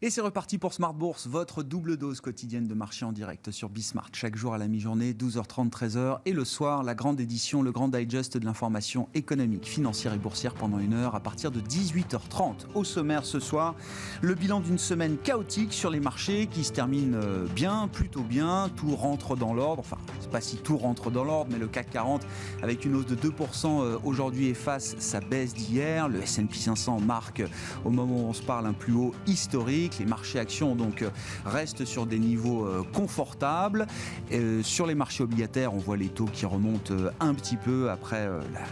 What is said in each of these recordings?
Et c'est reparti pour Smart Bourse, votre double dose quotidienne de marché en direct sur Bismart. Chaque jour à la mi-journée, 12h30, 13h. Et le soir, la grande édition, le grand digest de l'information économique, financière et boursière pendant une heure à partir de 18h30. Au sommaire ce soir, le bilan d'une semaine chaotique sur les marchés qui se termine bien, plutôt bien. Tout rentre dans l'ordre. Enfin, c'est pas si tout rentre dans l'ordre, mais le CAC 40 avec une hausse de 2% aujourd'hui efface sa baisse d'hier. Le S&P 500 marque au moment où on se parle un plus haut historique. Les marchés actions donc restent sur des niveaux confortables. Sur les marchés obligataires, on voit les taux qui remontent un petit peu après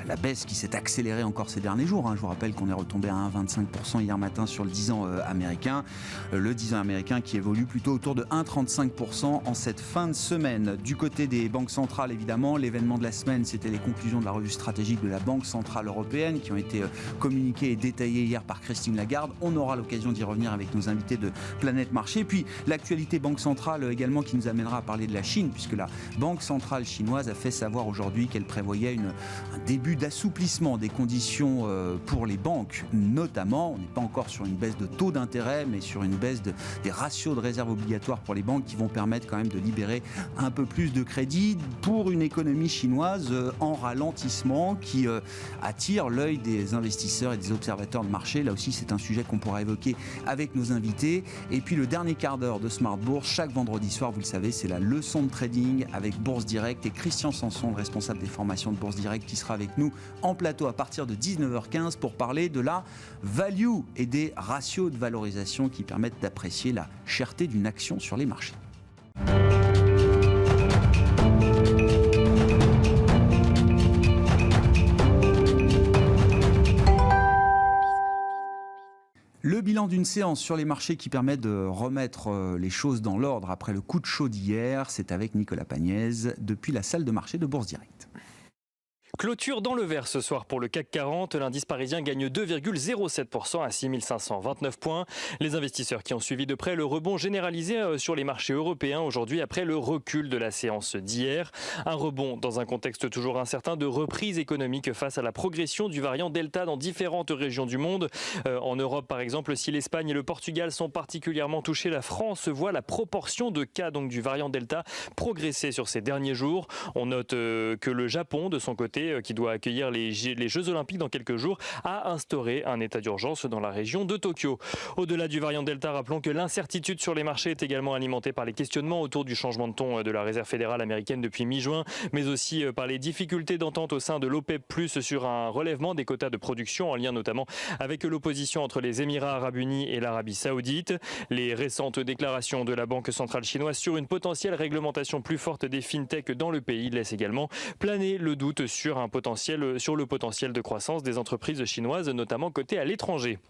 la baisse qui s'est accélérée encore ces derniers jours. Je vous rappelle qu'on est retombé à 1,25% hier matin sur le 10 ans américain. Le 10 ans américain qui évolue plutôt autour de 1,35% en cette fin de semaine. Du côté des banques centrales, évidemment, l'événement de la semaine, c'était les conclusions de la revue stratégique de la Banque Centrale Européenne qui ont été communiquées et détaillées hier par Christine Lagarde. On aura l'occasion d'y revenir avec nos invités de Planète Marché. Puis l'actualité Banque Centrale également qui nous amènera à parler de la Chine, puisque la Banque Centrale chinoise a fait savoir aujourd'hui qu'elle prévoyait un début d'assouplissement des conditions pour les banques, notamment. On n'est pas encore sur une baisse de taux d'intérêt, mais sur une baisse des ratios de réserve obligatoires pour les banques qui vont permettre quand même de libérer un peu plus de crédit pour une économie chinoise en ralentissement qui attire l'œil des investisseurs et des observateurs de marché. Là aussi, c'est un sujet qu'on pourra évoquer avec nos invités. Et puis le dernier quart d'heure de Smart Bourse, chaque vendredi soir, vous le savez, c'est la leçon de trading avec Bourse Direct et Christian Sanson, le responsable des formations de Bourse Direct, qui sera avec nous en plateau à partir de 19h15 pour parler de la value et des ratios de valorisation qui permettent d'apprécier la cherté d'une action sur les marchés. Le bilan d'une séance sur les marchés qui permet de remettre les choses dans l'ordre après le coup de chaud d'hier, c'est avec Nicolas Pagnès depuis la salle de marché de Bourse Direct. Clôture dans le vert ce soir pour le CAC 40. L'indice parisien gagne 2,07% à 6529 points. Les investisseurs qui ont suivi de près le rebond généralisé sur les marchés européens aujourd'hui après le recul de la séance d'hier. Un rebond dans un contexte toujours incertain de reprise économique face à la progression du variant Delta dans différentes régions du monde. En Europe par exemple, si l'Espagne et le Portugal sont particulièrement touchés, la France voit la proportion de cas donc du variant Delta progresser sur ces derniers jours. On note que le Japon de son côté, qui doit accueillir les Jeux Olympiques dans quelques jours, a instauré un état d'urgence dans la région de Tokyo. Au-delà du variant Delta, rappelons que l'incertitude sur les marchés est également alimentée par les questionnements autour du changement de ton de la Réserve fédérale américaine depuis mi-juin, mais aussi par les difficultés d'entente au sein de l'OPEP+, sur un relèvement des quotas de production en lien notamment avec l'opposition entre les Émirats arabes unis et l'Arabie saoudite. Les récentes déclarations de la Banque centrale chinoise sur une potentielle réglementation plus forte des fintechs dans le pays laissent également planer le doute sur le potentiel de croissance des entreprises chinoises, notamment cotées à l'étranger.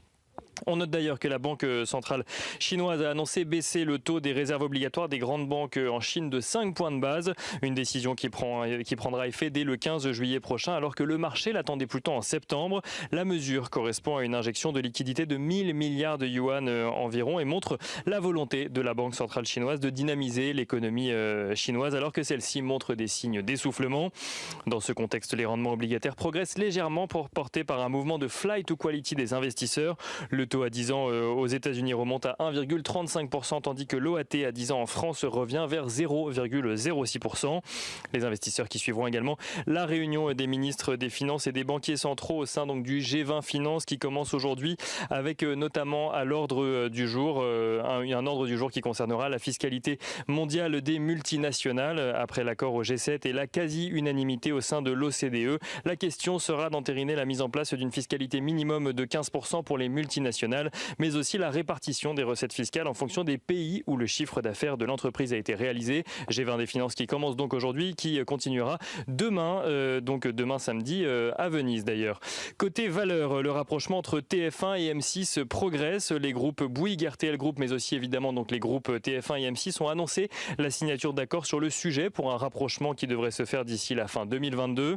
On note d'ailleurs que la Banque centrale chinoise a annoncé baisser le taux des réserves obligatoires des grandes banques en Chine de 5 points de base, une décision qui prendra effet dès le 15 juillet prochain alors que le marché l'attendait plutôt en septembre. La mesure correspond à une injection de liquidité de 1000 milliards de yuan environ et montre la volonté de la Banque centrale chinoise de dynamiser l'économie chinoise alors que celle-ci montre des signes d'essoufflement. Dans ce contexte, les rendements obligataires progressent légèrement portés par un mouvement de flight to quality des investisseurs. Le taux à 10 ans aux États-Unis remonte à 1,35%, tandis que l'OAT à 10 ans en France revient vers 0,06%. Les investisseurs qui suivront également la réunion des ministres des Finances et des banquiers centraux au sein donc du G20 Finance qui commence aujourd'hui avec notamment à l'ordre du jour un ordre du jour qui concernera la fiscalité mondiale des multinationales. Après l'accord au G7 et la quasi-unanimité au sein de l'OCDE, la question sera d'entériner la mise en place d'une fiscalité minimum de 15% pour les multinationales, mais aussi la répartition des recettes fiscales en fonction des pays où le chiffre d'affaires de l'entreprise a été réalisé. G20 des finances qui commence donc aujourd'hui, qui continuera demain, donc demain samedi à Venise d'ailleurs. Côté valeur, le rapprochement entre TF1 et M6 progresse. Les groupes Bouygues, RTL Group, mais aussi évidemment donc les groupes TF1 et M6 ont annoncé la signature d'accords sur le sujet pour un rapprochement qui devrait se faire d'ici la fin 2022.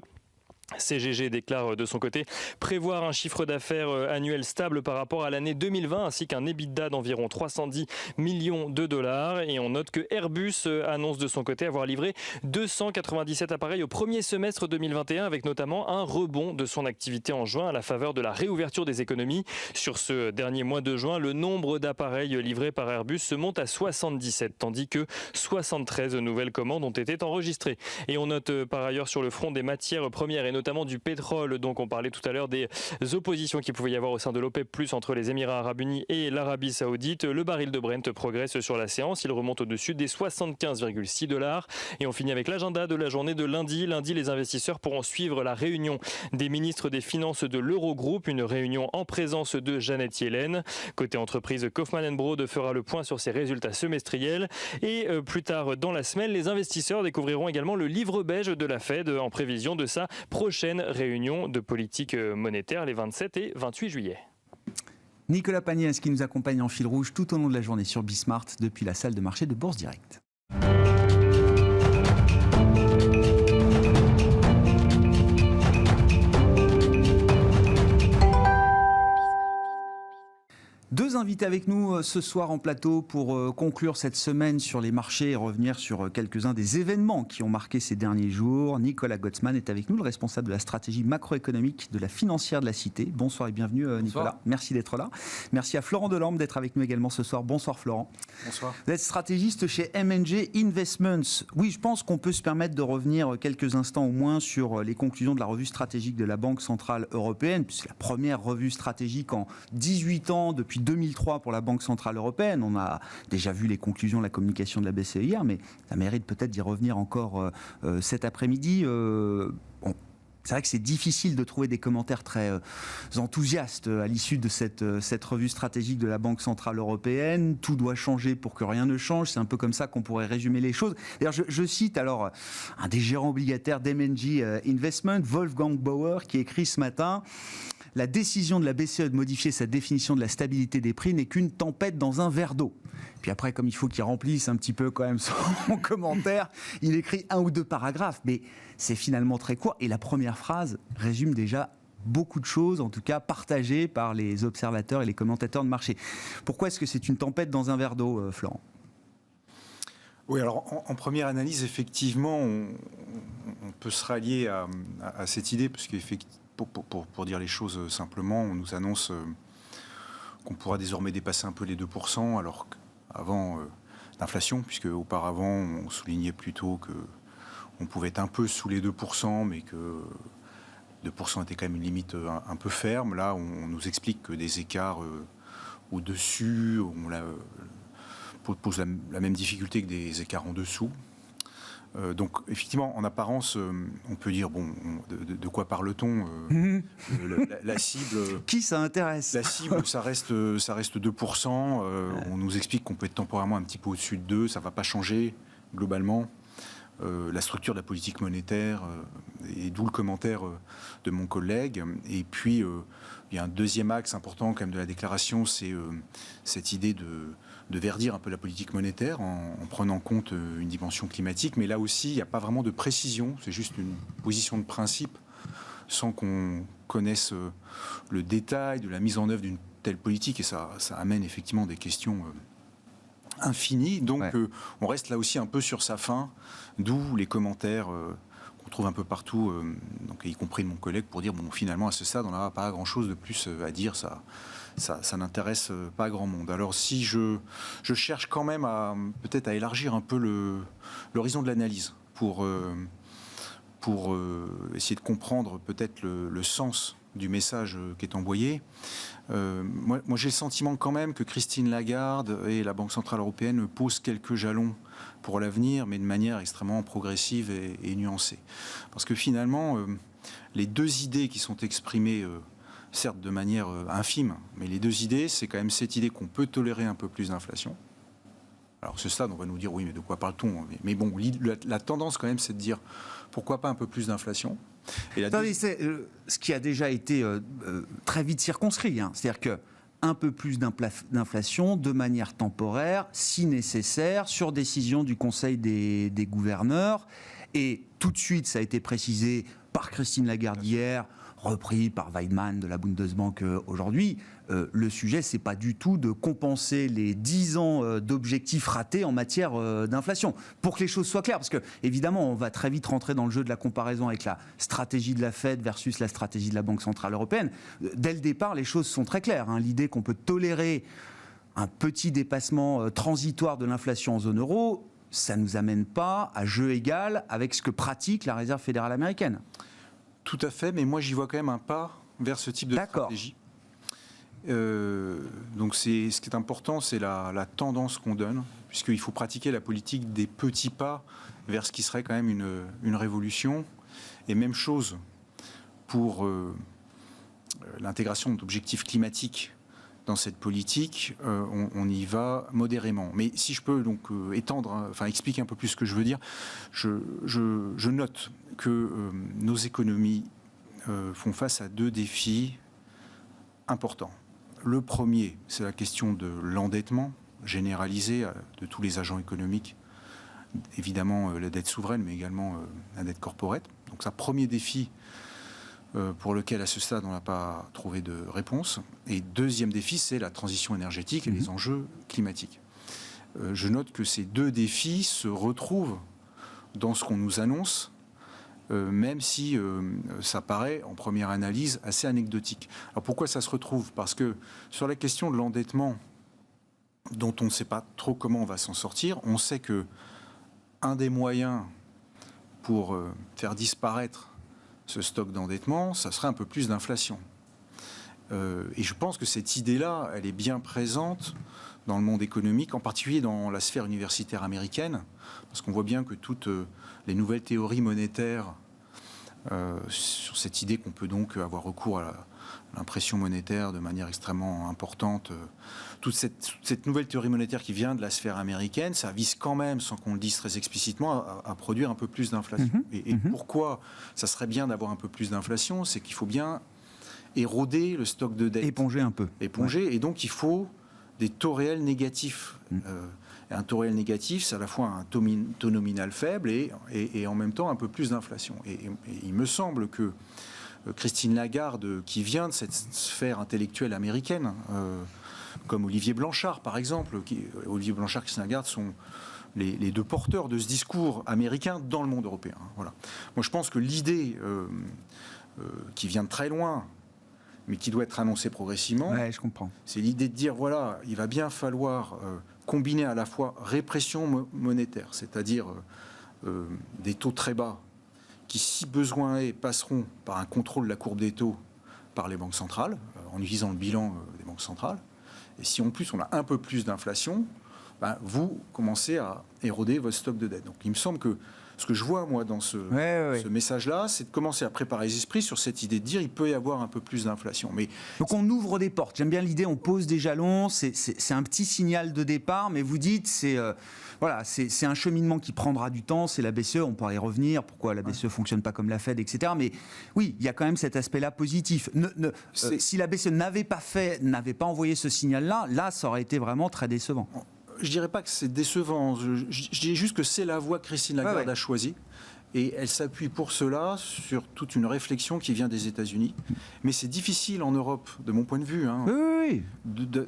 CGG déclare de son côté prévoir un chiffre d'affaires annuel stable par rapport à l'année 2020 ainsi qu'un EBITDA d'environ 310 millions de dollars. Et on note que Airbus annonce de son côté avoir livré 297 appareils au premier semestre 2021 avec notamment un rebond de son activité en juin à la faveur de la réouverture des économies. Sur ce dernier mois de juin, le nombre d'appareils livrés par Airbus se monte à 77 tandis que 73 nouvelles commandes ont été enregistrées. Et on note par ailleurs sur le front des matières premières et notamment du pétrole. Donc on parlait tout à l'heure des oppositions qu'il pouvait y avoir au sein de l'OPEP+, entre les Émirats Arabes Unis et l'Arabie Saoudite. Le baril de Brent progresse sur la séance. Il remonte au-dessus des 75,6 $. Et on finit avec l'agenda de la journée de lundi. Lundi, les investisseurs pourront suivre la réunion des ministres des Finances de l'Eurogroupe. Une réunion en présence de Janet Yellen. Côté entreprise, Kaufmann & Broad fera le point sur ses résultats semestriels. Et plus tard dans la semaine, les investisseurs découvriront également le livre beige de la Fed en prévision de sa prochaine réunion de politique monétaire les 27 et 28 juillet. Nicolas Pagnès qui nous accompagne en fil rouge tout au long de la journée sur Bismart depuis la salle de marché de Bourse Direct. Deux invités avec nous ce soir en plateau pour conclure cette semaine sur les marchés et revenir sur quelques-uns des événements qui ont marqué ces derniers jours. Nicolas Gottsman est avec nous, le responsable de la stratégie macroéconomique de la financière de la Cité. Bonsoir et bienvenue Nicolas. Bonsoir. Merci d'être là. Merci à Florent Delambre d'être avec nous également ce soir. Bonsoir Florent. Bonsoir. Vous êtes stratégiste chez M&G Investments. Oui, je pense qu'on peut se permettre de revenir quelques instants au moins sur les conclusions de la revue stratégique de la Banque Centrale Européenne, puisque c'est la première revue stratégique en 18 ans depuis 2003 pour la Banque Centrale Européenne. On a déjà vu les conclusions de la communication de la BCE hier, mais ça mérite peut-être d'y revenir encore cet après-midi. C'est vrai que c'est difficile de trouver des commentaires très enthousiastes à l'issue de cette revue stratégique de la Banque Centrale Européenne. Tout doit changer pour que rien ne change. C'est un peu comme ça qu'on pourrait résumer les choses. D'ailleurs, je cite alors un des gérants obligataires d'M&G Investment, Wolfgang Bauer, qui écrit ce matin: la décision de la BCE de modifier sa définition de la stabilité des prix n'est qu'une tempête dans un verre d'eau. Puis après, comme il faut qu'il remplisse un petit peu quand même son commentaire, il écrit un ou deux paragraphes, mais c'est finalement très court. Et la première phrase résume déjà beaucoup de choses, en tout cas partagées par les observateurs et les commentateurs de marché. Pourquoi est-ce que c'est une tempête dans un verre d'eau, Florent ? Oui, alors en première analyse, effectivement, on peut se rallier à cette idée, parce qu'effectivement, pour dire les choses simplement, on nous annonce qu'on pourra désormais dépasser un peu les 2%, alors qu'avant l'inflation, puisque auparavant on soulignait plutôt qu'on pouvait être un peu sous les 2%, mais que 2% était quand même une limite un peu ferme. Là, on nous explique que des écarts au-dessus posent la même difficulté que des écarts en dessous. Donc, effectivement, en apparence, on peut dire, bon, de quoi parle-t-on la cible... Qui ça intéresse ? La cible, ça reste 2%. On nous explique qu'on peut être temporairement un petit peu au-dessus de 2%. Ça ne va pas changer, globalement. La structure de la politique monétaire, et d'où le commentaire de mon collègue. Et puis, il y a un deuxième axe important quand même de la déclaration, c'est cette idée de verdir un peu la politique monétaire en prenant en compte une dimension climatique. Mais là aussi, il n'y a pas vraiment de précision. C'est juste une position de principe sans qu'on connaisse le détail de la mise en œuvre d'une telle politique. Et ça amène effectivement des questions infinies. Donc, on reste là aussi un peu sur sa faim, d'où les commentaires qu'on trouve un peu partout, donc, y compris de mon collègue, pour dire, bon, finalement, à ce stade, on n'a pas grand-chose de plus à dire. Ça n'intéresse pas grand monde. Alors si je cherche quand même peut-être à élargir un peu l'horizon de l'analyse pour essayer de comprendre peut-être le sens du message qui est envoyé. Moi j'ai le sentiment quand même que Christine Lagarde et la Banque Centrale Européenne posent quelques jalons pour l'avenir, mais de manière extrêmement progressive et nuancée. Parce que finalement, les deux idées qui sont exprimées certes de manière infime, mais les deux idées, c'est quand même cette idée qu'on peut tolérer un peu plus d'inflation. Alors ce stade, on va nous dire, oui, mais de quoi parle-t-on ? Mais bon, la tendance quand même, c'est de dire, pourquoi pas un peu plus d'inflation ? Attendez, c'est ce qui a déjà été très vite circonscrit, hein. C'est-à-dire que un peu plus d'inflation de manière temporaire, si nécessaire, sur décision du Conseil des gouverneurs. Et tout de suite, ça a été précisé par Christine Lagarde hier, repris par Weidmann de la Bundesbank aujourd'hui. Le sujet, c'est pas du tout de compenser les 10 ans d'objectifs ratés en matière d'inflation. Pour que les choses soient claires, parce que évidemment, on va très vite rentrer dans le jeu de la comparaison avec la stratégie de la Fed versus la stratégie de la Banque Centrale Européenne. Dès le départ, les choses sont très claires. L'idée qu'on peut tolérer un petit dépassement transitoire de l'inflation en zone euro, ça ne nous amène pas à jeu égal avec ce que pratique la Réserve fédérale américaine. Tout à fait, mais moi j'y vois quand même un pas vers ce type de stratégie. Donc ce qui est important, c'est la tendance qu'on donne, puisqu'il faut pratiquer la politique des petits pas vers ce qui serait quand même une révolution. Et même chose pour l'intégration d'objectifs climatiques dans cette politique, on y va modérément. Mais si je peux donc expliquer un peu plus ce que je veux dire, je note que nos économies font face à 2 défis importants. Le premier, c'est la question de l'endettement généralisé de tous les agents économiques. Évidemment, la dette souveraine, mais également la dette corporate. Donc, c'est un premier défi pour lequel, à ce stade, on n'a pas trouvé de réponse. Et deuxième défi, c'est la transition énergétique et les enjeux climatiques. Je note que ces 2 défis se retrouvent dans ce qu'on nous annonce, même si ça paraît, en première analyse, assez anecdotique. Alors pourquoi ça se retrouve ? Parce que sur la question de l'endettement, dont on ne sait pas trop comment on va s'en sortir, on sait que un des moyens pour faire disparaître ce stock d'endettement, ça serait un peu plus d'inflation. Et je pense que cette idée-là, elle est bien présente dans le monde économique, en particulier dans la sphère universitaire américaine, parce qu'on voit bien que toutes les nouvelles théories monétaires sur cette idée qu'on peut donc avoir recours à l'impression monétaire de manière extrêmement importante, toute cette nouvelle théorie monétaire qui vient de la sphère américaine, ça vise quand même, sans qu'on le dise très explicitement, à produire un peu plus d'inflation. Et pourquoi ça serait bien d'avoir un peu plus d'inflation ? C'est qu'il faut bien éroder le stock de dette. Éponger un peu. Éponger, et donc il faut des taux réels négatifs. Et un taux réel négatif, c'est à la fois un taux nominal faible et en même temps un peu plus d'inflation. Et il me semble que Christine Lagarde, qui vient de cette sphère intellectuelle américaine, comme Olivier Blanchard par exemple, Olivier Blanchard et Christine Lagarde sont les 2 porteurs de ce discours américain dans le monde européen. Voilà. Moi je pense que l'idée qui vient de très loin, mais qui doit être annoncée progressivement, je comprends. C'est l'idée de dire, voilà, il va bien falloir combiner à la fois répression monétaire, c'est-à-dire des taux très bas, qui, si besoin est, passeront par un contrôle de la courbe des taux par les banques centrales, en utilisant le bilan des banques centrales. Et si en plus on a un peu plus d'inflation, vous commencez à éroder votre stock de dette. Donc il me semble que ce que je vois, moi, dans ce message-là, c'est de commencer à préparer les esprits sur cette idée de dire il peut y avoir un peu plus d'inflation. Mais donc on ouvre des portes. J'aime bien l'idée, on pose des jalons, c'est un petit signal de départ, mais vous dites c'est un cheminement qui prendra du temps, c'est la BCE, on pourra y revenir, pourquoi la BCE ne fonctionne pas comme la Fed, etc. Mais oui, il y a quand même cet aspect-là positif. Si la BCE n'avait pas envoyé ce signal-là, là, ça aurait été vraiment très décevant. Je dirais pas que c'est décevant, je dirais juste que c'est la voie que Christine Lagarde a choisie. Et elle s'appuie pour cela sur toute une réflexion qui vient des États-Unis. Mais c'est difficile en Europe, de mon point de vue, de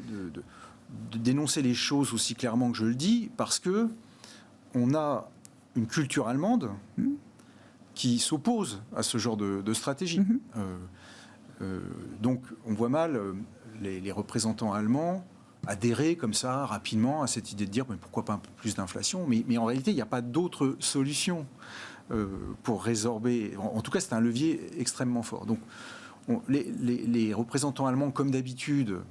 dénoncer les choses aussi clairement que je le dis, parce que on a une culture allemande qui s'oppose à ce genre de stratégie. Donc on voit mal les représentants allemands adhérer comme ça rapidement à cette idée de dire mais pourquoi pas un peu plus d'inflation, mais en réalité il n'y a pas d'autre solution pour résorber. En tout cas c'est un levier extrêmement fort. Donc les représentants allemands, comme d'habitude,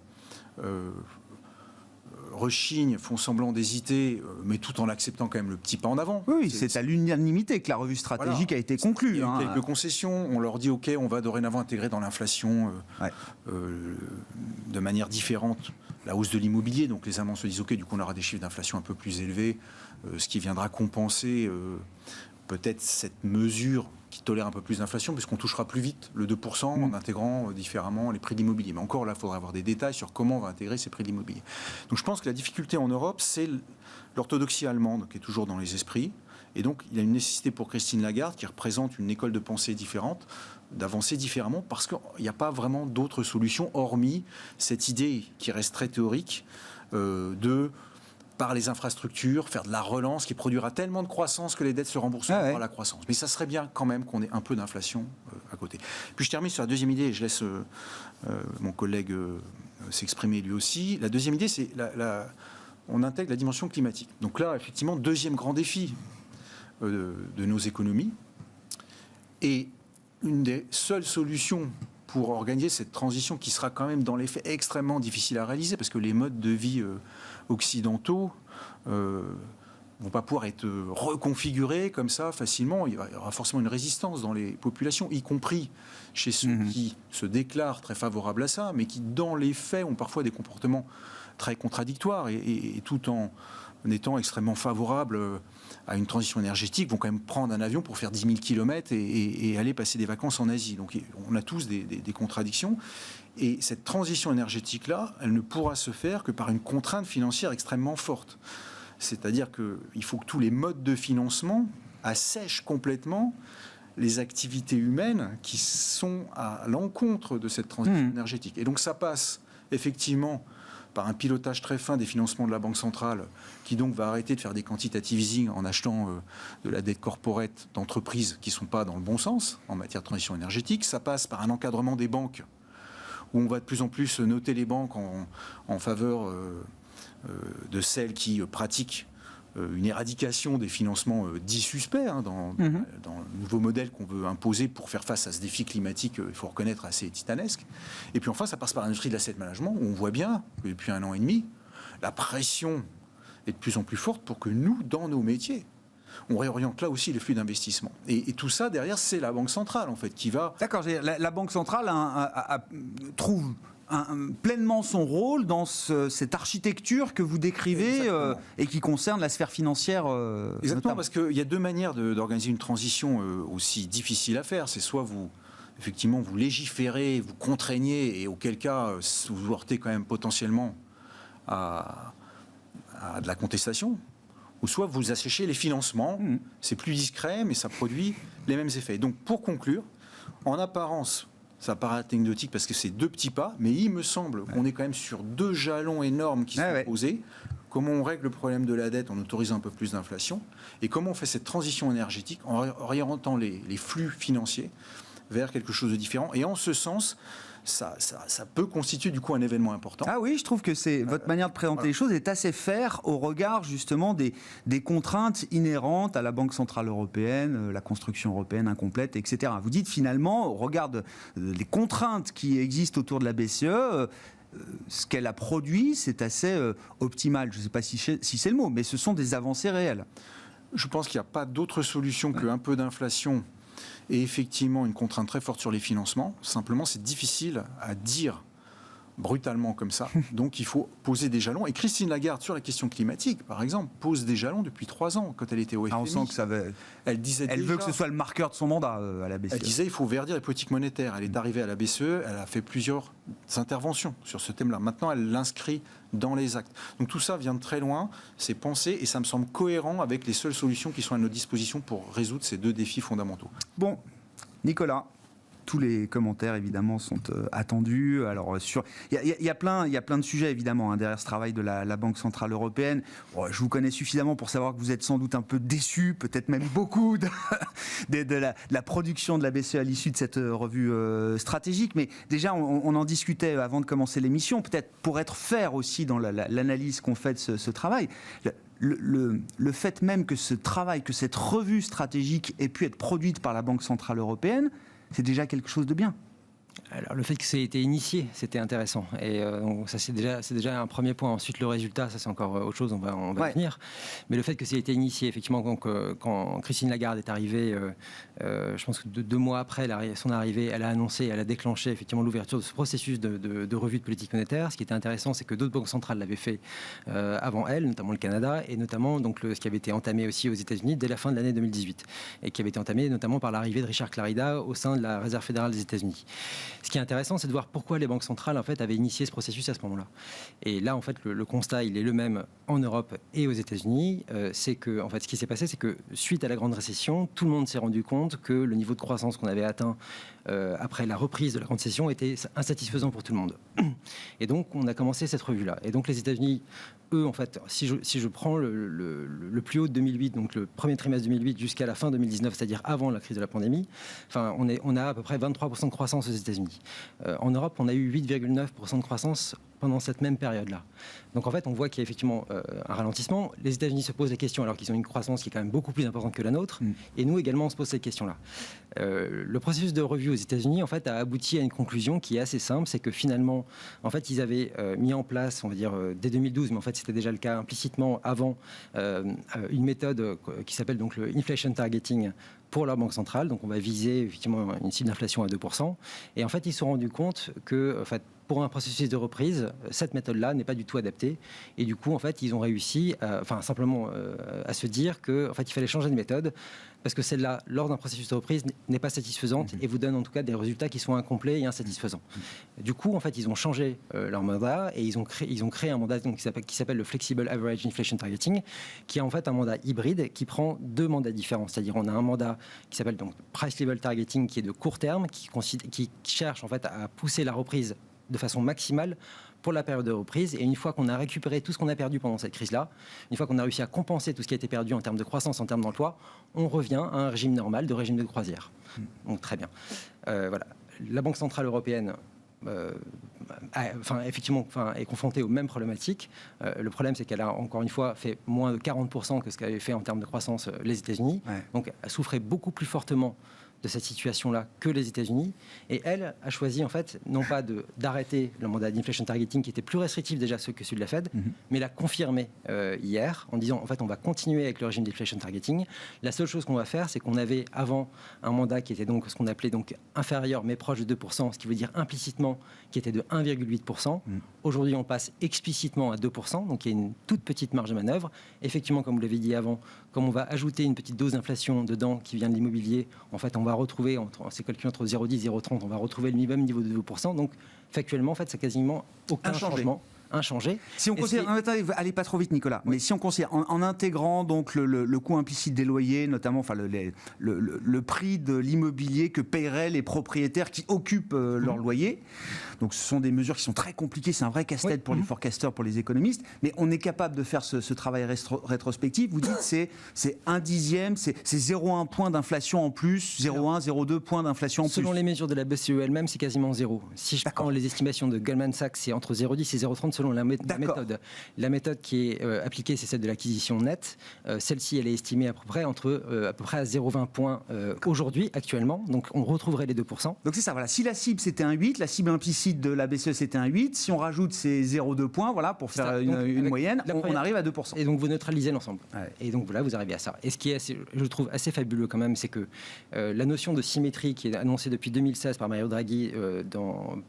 rechignent, font semblant d'hésiter, mais tout en acceptant quand même le petit pas en avant. Oui, c'est à l'unanimité que la revue stratégique a été conclue. Il y a eu quelques concessions, on leur dit ok, on va dorénavant intégrer dans l'inflation de manière différente la hausse de l'immobilier. Donc les Allemands se disent ok, du coup on aura des chiffres d'inflation un peu plus élevés, ce qui viendra compenser peut-être cette mesure qui tolère un peu plus d'inflation, puisqu'on touchera plus vite le 2% en intégrant différemment les prix de l'immobilier. Mais encore là, il faudra avoir des détails sur comment on va intégrer ces prix de l'immobilier. Donc je pense que la difficulté en Europe, c'est l'orthodoxie allemande qui est toujours dans les esprits, Et donc, il y a une nécessité pour Christine Lagarde, qui représente une école de pensée différente, d'avancer différemment, parce qu'il n'y a pas vraiment d'autres solutions, hormis cette idée qui reste très théorique, par les infrastructures, faire de la relance qui produira tellement de croissance que les dettes se rembourseront par la croissance. Mais ça serait bien quand même qu'on ait un peu d'inflation à côté. Puis je termine sur la deuxième idée, et je laisse mon collègue s'exprimer lui aussi. La deuxième idée, c'est on intègre la dimension climatique. Donc là, effectivement, deuxième grand défi de nos économies. Et une des seules solutions pour organiser cette transition qui sera quand même dans les faits extrêmement difficile à réaliser, parce que les modes de vie occidentaux vont pas pouvoir être reconfigurés comme ça facilement. Il y aura forcément une résistance dans les populations, y compris chez ceux qui se déclarent très favorables à ça, mais qui, dans les faits, ont parfois des comportements très contradictoires et tout en étant extrêmement favorables à une transition énergétique, vont quand même prendre un avion pour faire 10 000 km et aller passer des vacances en Asie. Donc on a tous des contradictions. Et cette transition énergétique-là, elle ne pourra se faire que par une contrainte financière extrêmement forte. C'est-à-dire qu'il faut que tous les modes de financement assèchent complètement les activités humaines qui sont à l'encontre de cette transition énergétique. Et donc ça passe effectivement par un pilotage très fin des financements de la Banque centrale, qui donc va arrêter de faire des quantitative easing en achetant de la dette corporate d'entreprises qui ne sont pas dans le bon sens en matière de transition énergétique. Ça passe par un encadrement des banques, où on va de plus en plus noter les banques en faveur de celles qui pratiquent une éradication des financements dits suspects dans le nouveau modèle qu'on veut imposer pour faire face à ce défi climatique, il faut reconnaître, assez titanesque. Et puis enfin, ça passe par l'industrie de l'asset management, où on voit bien que depuis 1 an et demi, la pression est de plus en plus forte pour que nous, dans nos métiers, on réoriente là aussi les flux d'investissement. Et tout ça, derrière, c'est la Banque centrale, en fait, qui va... D'accord, la Banque centrale trouve pleinement son rôle dans cette architecture que vous décrivez et qui concerne la sphère financière. Exactement, notamment. Parce qu'il y a deux manières d'organiser une transition aussi difficile à faire. C'est soit effectivement, vous légiférez, vous contraignez, et auquel cas, vous heurtez quand même potentiellement à de la contestation, ou soit vous asséchez les financements. C'est plus discret, mais ça produit les mêmes effets. Donc, pour conclure, en apparence, ça paraît anecdotique parce que c'est 2 petits pas, mais il me semble qu'on est quand même sur 2 jalons énormes qui sont posés. Comment on règle le problème de la dette en autorisant un peu plus d'inflation, et comment on fait cette transition énergétique en orientant les flux financiers vers quelque chose de différent. Et en ce sens, ça peut constituer du coup un événement important. Ah oui, je trouve que votre manière de présenter les choses est assez faire au regard justement des contraintes inhérentes à la Banque Centrale Européenne, la construction européenne incomplète, etc. Vous dites finalement, au regard des contraintes qui existent autour de la BCE, ce qu'elle a produit, c'est assez optimal. Je ne sais pas si c'est le mot, mais ce sont des avancées réelles. Je pense qu'il n'y a pas d'autre solution qu'un peu d'inflation et effectivement une contrainte très forte sur les financements. Simplement, c'est difficile à dire brutalement comme ça. Donc il faut poser des jalons. Et Christine Lagarde, sur la question climatique, par exemple, pose des jalons depuis 3 ans, quand elle était au FMI. On sent que ça va... Elle veut que ce soit le marqueur de son mandat à la BCE. Elle disait qu'il faut verdir les politiques monétaires. Elle est arrivée à la BCE, elle a fait plusieurs interventions sur ce thème-là. Maintenant, elle l'inscrit dans les actes. Donc tout ça vient de très loin, c'est pensé, et ça me semble cohérent avec les seules solutions qui sont à notre disposition pour résoudre ces 2 défis fondamentaux. Bon, Nicolas, tous les commentaires évidemment sont attendus. Alors il y a plein de sujets évidemment derrière ce travail de la Banque Centrale Européenne. Bon, je vous connais suffisamment pour savoir que vous êtes sans doute un peu déçu, peut-être même beaucoup de la production de la BCE à l'issue de cette revue stratégique. Mais déjà on en discutait avant de commencer l'émission, peut-être pour être fair aussi dans l'analyse qu'on fait de ce travail. Le fait même que ce travail, que cette revue stratégique ait pu être produite par la Banque Centrale Européenne, c'est déjà quelque chose de bien. Alors, le fait que ça ait été initié, c'était intéressant. Et donc, ça, c'est déjà un premier point. Ensuite, le résultat, ça, c'est encore autre chose, on va y venir. Mais le fait que ça ait été initié, effectivement, quand Christine Lagarde est arrivée, je pense que 2 mois après son arrivée, elle a annoncé, elle a déclenché effectivement l'ouverture de ce processus de revue de politique monétaire. Ce qui était intéressant, c'est que d'autres banques centrales l'avaient fait avant elle, notamment le Canada, et notamment donc, ce qui avait été entamé aussi aux États-Unis dès la fin de l'année 2018, et qui avait été entamé notamment par l'arrivée de Richard Clarida au sein de la Réserve fédérale des États-Unis. Ce qui est intéressant, c'est de voir pourquoi les banques centrales en fait, avaient initié ce processus à ce moment-là. Et là, en fait, le constat, il est le même en Europe et aux États-Unis. C'est que, en fait, ce qui s'est passé, c'est que suite à la grande récession, tout le monde s'est rendu compte que le niveau de croissance qu'on avait atteint après la reprise de la grande récession était insatisfaisant pour tout le monde. Et donc, on a commencé cette revue-là. Et donc, les États-Unis, eux, en fait, si je prends le plus haut de 2008, donc le premier trimestre 2008 jusqu'à la fin 2019, c'est-à-dire avant la crise de la pandémie, enfin, on a à peu près 23% de croissance aux États-Unis. En Europe, on a eu 8,9% de croissance pendant cette même période-là. Donc en fait, on voit qu'il y a effectivement un ralentissement. Les États-Unis se posent la question alors qu'ils ont une croissance qui est quand même beaucoup plus importante que la nôtre. Et nous également, on se pose cette question-là. Le processus de revue aux États-Unis, en fait, a abouti à une conclusion qui est assez simple, c'est que finalement, en fait, ils avaient mis en place, on va dire, dès 2012, mais en fait, c'était déjà le cas implicitement avant, une méthode qui s'appelle donc le inflation targeting pour leur banque centrale. Donc on va viser effectivement une cible d'inflation à 2%. Et en fait, ils se sont rendus compte que, en fait, pour un processus de reprise, cette méthode-là n'est pas du tout adaptée. Et du coup, en fait, ils ont réussi, simplement à se dire qu'en fait, il fallait changer de méthode parce que celle-là, lors d'un processus de reprise, n'est pas satisfaisante et vous donne en tout cas des résultats qui sont incomplets et insatisfaisants. Du coup, en fait, ils ont changé leur mandat et ils ont créé un mandat donc, qui s'appelle le Flexible Average Inflation Targeting, qui est en fait un mandat hybride qui prend deux mandats différents. C'est-à-dire, on a un mandat qui s'appelle donc Price Level Targeting, qui est de court terme, qui cherche en fait à pousser la reprise de façon maximale pour la période de reprise. Et une fois qu'on a récupéré tout ce qu'on a perdu pendant cette crise-là, une fois qu'on a réussi à compenser tout ce qui a été perdu en termes de croissance, en termes d'emploi, on revient à un régime normal, de régime de croisière. Donc très bien. Voilà. La Banque Centrale Européenne est confrontée aux mêmes problématiques. Le problème, c'est qu'elle a encore une fois fait moins de 40% que ce qu'avait fait en termes de croissance les États-Unis. Ouais. Donc elle souffrait beaucoup plus fortement de cette situation-là que les États-Unis. Et elle a choisi, en fait, non pas d'arrêter le mandat d'inflation targeting qui était plus restrictif déjà que celui de la Fed, mais l'a confirmé hier en disant, en fait, on va continuer avec le régime d'inflation targeting. La seule chose qu'on va faire, c'est qu'on avait avant un mandat qui était donc ce qu'on appelait donc inférieur mais proche de 2%, ce qui veut dire implicitement qui était de 1,8%. Aujourd'hui, on passe explicitement à 2%, donc il y a une toute petite marge de manœuvre. Effectivement, comme vous l'avez dit avant, comme on va ajouter une petite dose d'inflation dedans qui vient de l'immobilier, en fait, on va retrouver, c'est calculé entre 0,10 et 0,30, on va retrouver le même niveau de 2%. Donc, factuellement, en fait, c'est quasiment aucun changement. Inchangé. Si on considère, allez pas trop vite Nicolas, oui. Mais si on considère en intégrant donc le coût implicite des loyers, notamment le prix de l'immobilier que paieraient les propriétaires qui occupent leur loyer, donc ce sont des mesures qui sont très compliquées, c'est un vrai casse-tête pour les forecasters, pour les économistes, mais on est capable de faire ce travail rétrospectif. Vous dites c'est un dixième, c'est 0,1 point d'inflation en plus, 0,1, 0,2 points d'inflation en plus. Selon les mesures de la BCE elle-même, c'est quasiment zéro. Si je prends les estimations de Goldman Sachs, c'est entre 0,10 et 0,30 selon la méthode. La méthode qui est appliquée, c'est celle de l'acquisition nette. Celle-ci, elle est estimée à peu près à 0,20 points aujourd'hui, actuellement. Donc, on retrouverait les 2%. Donc, c'est ça, voilà. Si la cible, c'était un 8, la cible implicite de la BCE, c'était un 8. Si on rajoute ces 0,2 points, voilà, pour faire une moyenne, on arrive à 2%. Et donc, vous neutralisez l'ensemble. Ouais. Et donc, voilà, vous arrivez à ça. Et ce qui est, je trouve, assez fabuleux quand même, c'est que la notion de symétrie qui est annoncée depuis 2016 par Mario Draghi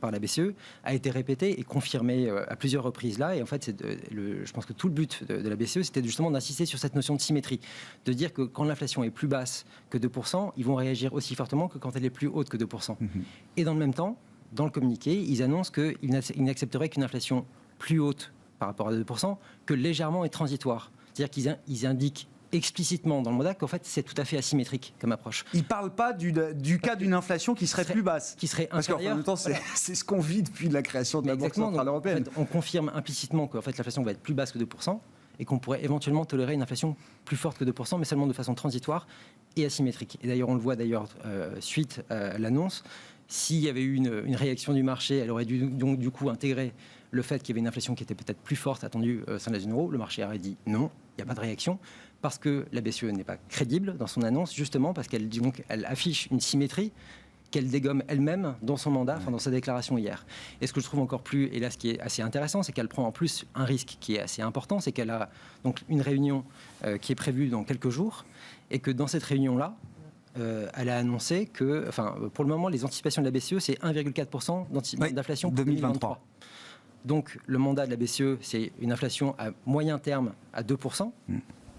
par la BCE a été répétée et confirmée à plusieurs reprises là, et en fait je pense que tout le but de la BCE c'était justement d'insister sur cette notion de symétrie, de dire que quand l'inflation est plus basse que 2%, ils vont réagir aussi fortement que quand elle est plus haute que 2%. Et dans le même temps, dans le communiqué, ils annoncent qu'ils n'accepteraient qu'une inflation plus haute par rapport à 2% que légèrement et transitoire. C'est-à-dire qu'ils indiquent explicitement dans le mandat qu'en fait c'est tout à fait asymétrique comme approche. Il ne parle pas du cas d'une inflation qui serait plus basse. Qui serait inférieure. Parce qu'en même temps, c'est ce qu'on vit depuis la création de la Banque Centrale Européenne. En fait, on confirme implicitement qu'en fait, l'inflation va être plus basse que 2% et qu'on pourrait éventuellement tolérer une inflation plus forte que 2%, mais seulement de façon transitoire et asymétrique. Et d'ailleurs, on le voit suite à l'annonce, s'il y avait eu une réaction du marché, elle aurait dû donc du coup intégrer le fait qu'il y avait une inflation qui était peut-être plus forte attendue au sein de la zone euro. Le marché aurait dit non, il n'y a pas de réaction. Parce que la BCE n'est pas crédible dans son annonce, justement parce qu'elle affiche une symétrie qu'elle dégomme elle-même dans son mandat, dans sa déclaration hier. Et ce que je trouve encore plus, et là ce qui est assez intéressant, c'est qu'elle prend en plus un risque qui est assez important, c'est qu'elle a donc une réunion qui est prévue dans quelques jours, et que dans cette réunion-là, elle a annoncé que, pour le moment, les anticipations de la BCE, c'est 1,4% d'inflation pour 2023. Donc le mandat de la BCE, c'est une inflation à moyen terme à 2%.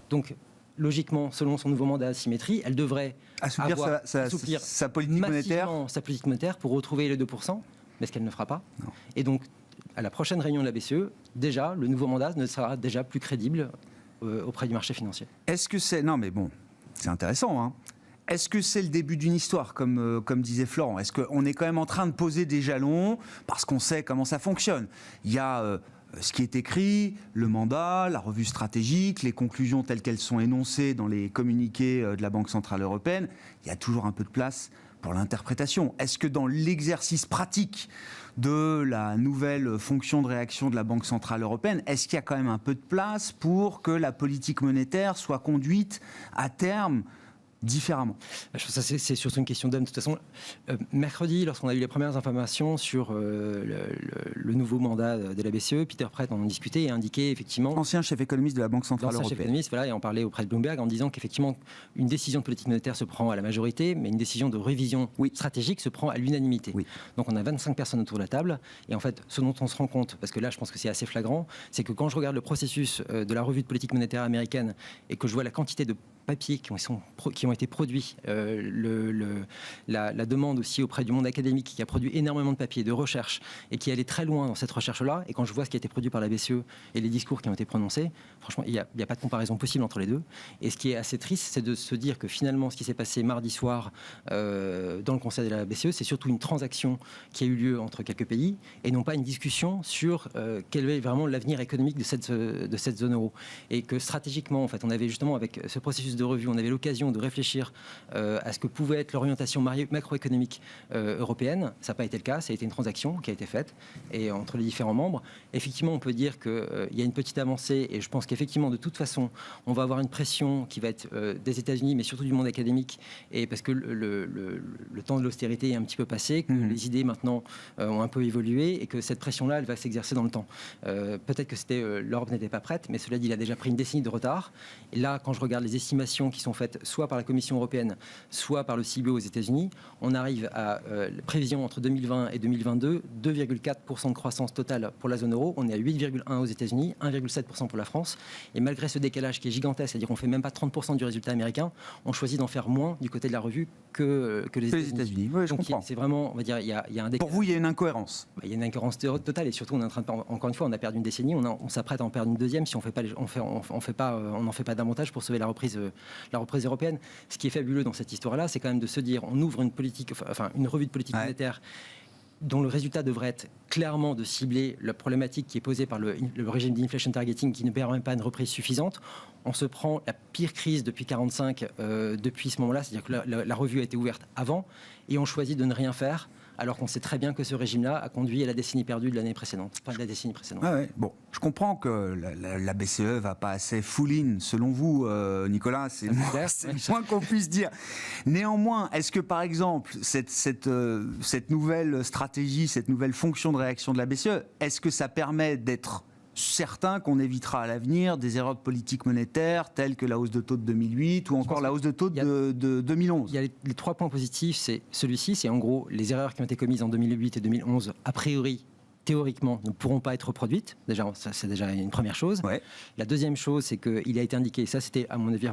Donc, logiquement, selon son nouveau mandat d'asymétrie, elle devrait assouplir sa politique monétaire pour retrouver les 2%, mais ce qu'elle ne fera pas. Non. Et donc, à la prochaine réunion de la BCE, déjà, le nouveau mandat ne sera déjà plus crédible auprès du marché financier. Est-ce que c'est... Non, mais bon, c'est intéressant, hein. Est-ce que c'est le début d'une histoire, comme disait Florent? Est-ce qu'on est quand même en train de poser des jalons parce qu'on sait comment ça fonctionne? Il y a ce qui est écrit, le mandat, la revue stratégique, les conclusions telles qu'elles sont énoncées dans les communiqués de la Banque Centrale Européenne. Il y a toujours un peu de place pour l'interprétation. Est-ce que dans l'exercice pratique de la nouvelle fonction de réaction de la Banque Centrale Européenne, est-ce qu'il y a quand même un peu de place pour que la politique monétaire soit conduite à terme différemment? Je pense que ça, c'est surtout une question d'homme. De toute façon, mercredi, lorsqu'on a eu les premières informations sur le nouveau mandat de la BCE, Peter Pratt en discutait et indiquait effectivement... Ancien chef économiste de la Banque Centrale Européenne. Chef économiste, voilà, et en parlait auprès de Bloomberg en disant qu'effectivement, une décision de politique monétaire se prend à la majorité, mais une décision de révision stratégique se prend à l'unanimité. Oui. Donc on a 25 personnes autour de la table, et en fait, ce dont on se rend compte, parce que là, je pense que c'est assez flagrant, c'est que quand je regarde le processus de la revue de politique monétaire américaine et que je vois la quantité de papiers qui ont été produits, la demande aussi auprès du monde académique qui a produit énormément de papiers, de recherche et qui allait très loin dans cette recherche-là, et quand je vois ce qui a été produit par la BCE et les discours qui ont été prononcés, franchement, il n'y a pas de comparaison possible entre les deux. Et ce qui est assez triste, c'est de se dire que finalement, ce qui s'est passé mardi soir dans le conseil de la BCE, c'est surtout une transaction qui a eu lieu entre quelques pays et non pas une discussion sur quel est vraiment l'avenir économique de cette zone euro. Et que stratégiquement, en fait, on avait justement, avec ce processus de revue, on avait l'occasion de réfléchir à ce que pouvait être l'orientation macroéconomique européenne. Ça n'a pas été le cas, ça a été une transaction qui a été faite et entre les différents membres. Effectivement, on peut dire qu'il y a une petite avancée et je pense qu'effectivement, de toute façon, on va avoir une pression qui va être des États-Unis, mais surtout du monde académique, et parce que le temps de l'austérité est un petit peu passé, que les idées maintenant ont un peu évolué et que cette pression-là, elle va s'exercer dans le temps. Peut-être que l'Europe n'était pas prête, mais cela dit, il a déjà pris une décennie de retard. Et là, quand je regarde les estimations qui sont faites soit par la Commission européenne, soit par le CBO aux États-Unis, on arrive à prévision entre 2020 et 2022, 2,4% de croissance totale pour la zone euro. On est à 8,1% aux États-Unis, 1,7% pour la France. Et malgré ce décalage qui est gigantesque, c'est-à-dire qu'on ne fait même pas 30% du résultat américain, on choisit d'en faire moins du côté de la revue que les États-Unis. Oui, je Donc comprends. c'est vraiment, on va dire, il y a un décalage. Pour vous, il y a une incohérence. Il y a une incohérence totale et surtout, on est en train de, encore une fois, on a perdu une décennie, on s'apprête à en perdre une deuxième si on n'en fait pas davantage pour sauver la reprise européenne. Ce qui est fabuleux dans cette histoire-là, c'est quand même de se dire, on ouvre une revue de politique monétaire dont le résultat devrait être clairement de cibler la problématique qui est posée par le régime d'inflation targeting qui ne permet pas une reprise suffisante. On se prend la pire crise depuis 1945, depuis ce moment-là, c'est-à-dire que la revue a été ouverte avant, et on choisit de ne rien faire, alors qu'on sait très bien que ce régime-là a conduit à la décennie perdue de l'année précédente, enfin de la décennie précédente. Ouais. Bon, je comprends que la BCE va pas assez full-in, selon vous, Nicolas, c'est le moins qu'on puisse dire. Néanmoins, est-ce que par exemple, cette nouvelle stratégie, cette nouvelle fonction de réaction de la BCE, est-ce que ça permet d'être certain qu'on évitera à l'avenir des erreurs de politique monétaire telles que la hausse de taux de 2008 ou encore la hausse de taux de 2011? Il y a les 3 points positifs, c'est celui-ci, c'est en gros les erreurs qui ont été commises en 2008 et 2011, a priori, théoriquement, ne pourront pas être reproduites. Déjà, ça, c'est déjà une première chose. Ouais. La deuxième chose, c'est qu'il a été indiqué, ça c'était à mon avis,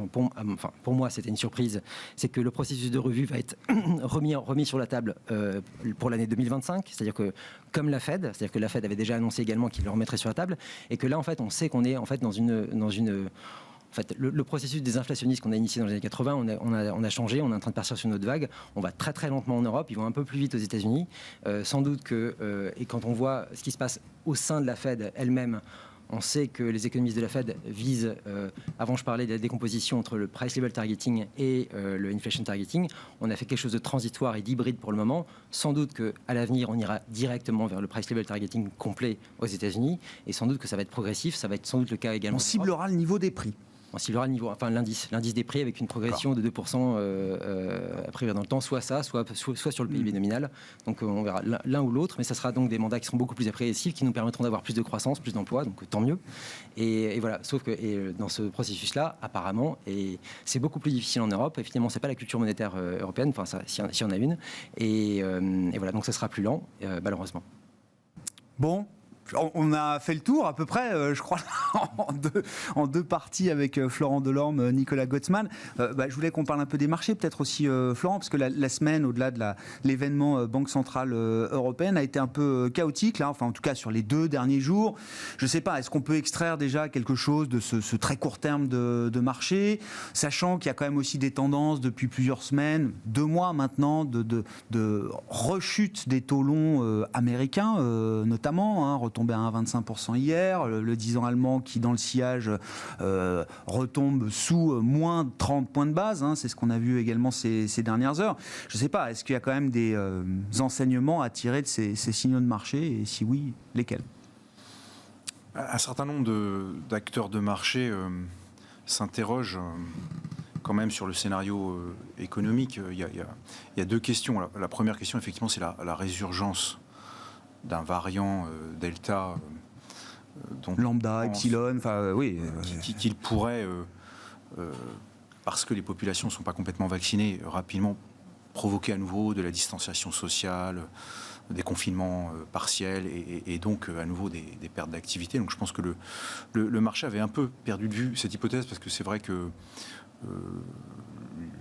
pour moi c'était une surprise, c'est que le processus de revue va être remis sur la table pour l'année 2025, c'est-à-dire que comme la Fed, c'est-à-dire que la Fed avait déjà annoncé également qu'il le remettrait sur la table, et que là en fait on sait qu'on est en fait dans une en fait, le processus des inflationnistes qu'on a initié dans les années 80, on a changé, on est en train de partir sur une autre vague. On va très très lentement en Europe, ils vont un peu plus vite aux États-Unis. Sans doute que, et quand on voit ce qui se passe au sein de la Fed elle-même, on sait que les économistes de la Fed visent, avant je parlais de la décomposition entre le price level targeting et le inflation targeting, on a fait quelque chose de transitoire et d'hybride pour le moment. Sans doute qu'à l'avenir, on ira directement vers le price level targeting complet aux États-Unis, et sans doute que ça va être progressif, ça va être sans doute le cas également. On ciblera le niveau des prix. On ciblera le niveau, enfin l'indice des prix avec une progression de 2% à prévoir dans le temps, soit ça, soit sur le PIB nominal. Donc on verra l'un ou l'autre, mais ça sera donc des mandats qui seront beaucoup plus agressifs, qui nous permettront d'avoir plus de croissance, plus d'emplois, donc tant mieux. Et voilà, sauf que dans ce processus-là, apparemment, et c'est beaucoup plus difficile en Europe, évidemment, c'est pas la culture monétaire européenne, enfin ça, si on a une, et voilà, donc ça sera plus lent, malheureusement. Bon. On a fait le tour à peu près, je crois, en deux parties avec Florent Delorme, Nicolas Gottsman. Je voulais qu'on parle un peu des marchés, peut-être aussi, Florent, parce que la semaine, au-delà de l'événement Banque Centrale Européenne, a été un peu chaotique, là, enfin en tout cas sur les 2 derniers jours. Je ne sais pas, est-ce qu'on peut extraire déjà quelque chose de ce très court terme de marché, sachant qu'il y a quand même aussi des tendances depuis plusieurs semaines, 2 mois maintenant, de rechute des taux longs américains, notamment, retombé à 1,25% hier, le 10 ans allemand qui dans le sillage retombe sous moins de 30 points de base, c'est ce qu'on a vu également ces dernières heures. Je ne sais pas, est-ce qu'il y a quand même des enseignements à tirer de ces signaux de marché, et si oui, lesquels? Un certain nombre d'acteurs de marché s'interrogent quand même sur le scénario économique. Il y a 2 questions. La première question, effectivement, c'est la résurgence d'un variant Delta dont lambda, epsilon, enfin oui. Qu'il pourrait, parce que les populations ne sont pas complètement vaccinées, rapidement provoquer à nouveau de la distanciation sociale, des confinements partiels et donc à nouveau des pertes d'activité. Donc je pense que le marché avait un peu perdu de vue cette hypothèse, parce que c'est vrai que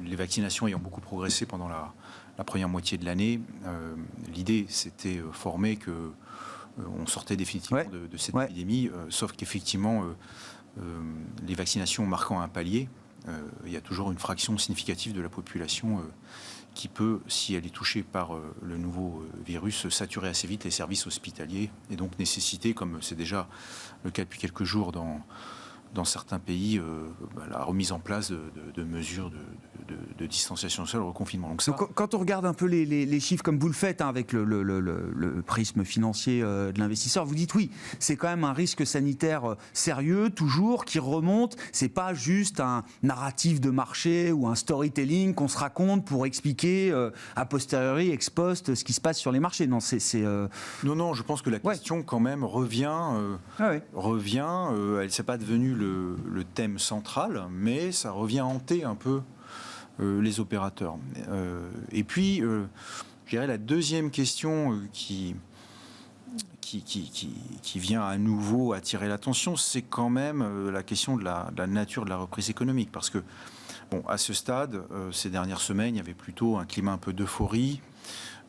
les vaccinations ayant beaucoup progressé pendant la première moitié de l'année, l'idée s'était formée que on sortait définitivement de cette épidémie, sauf qu'effectivement, les vaccinations marquant un palier, il y a toujours une fraction significative de la population qui peut, si elle est touchée par le nouveau virus, saturer assez vite les services hospitaliers et donc nécessiter, comme c'est déjà le cas depuis quelques jours dans certains pays, la remise en place de mesures de distanciation sociale, le reconfinement. Donc quand on regarde un peu les chiffres comme vous le faites, avec le prisme financier de l'investisseur, vous dites oui, c'est quand même un risque sanitaire sérieux, toujours, qui remonte. C'est pas juste un narratif de marché ou un storytelling qu'on se raconte pour expliquer a posteriori, ex post, ce qui se passe sur les marchés. Non, Non, je pense que la question quand même revient. Elle s'est pas devenue le thème central, mais ça revient hanter un peu les opérateurs. Et puis, je dirais la deuxième question qui vient à nouveau attirer l'attention, c'est quand même la question de la nature de la reprise économique. Parce que, à ce stade, ces dernières semaines, il y avait plutôt un climat un peu d'euphorie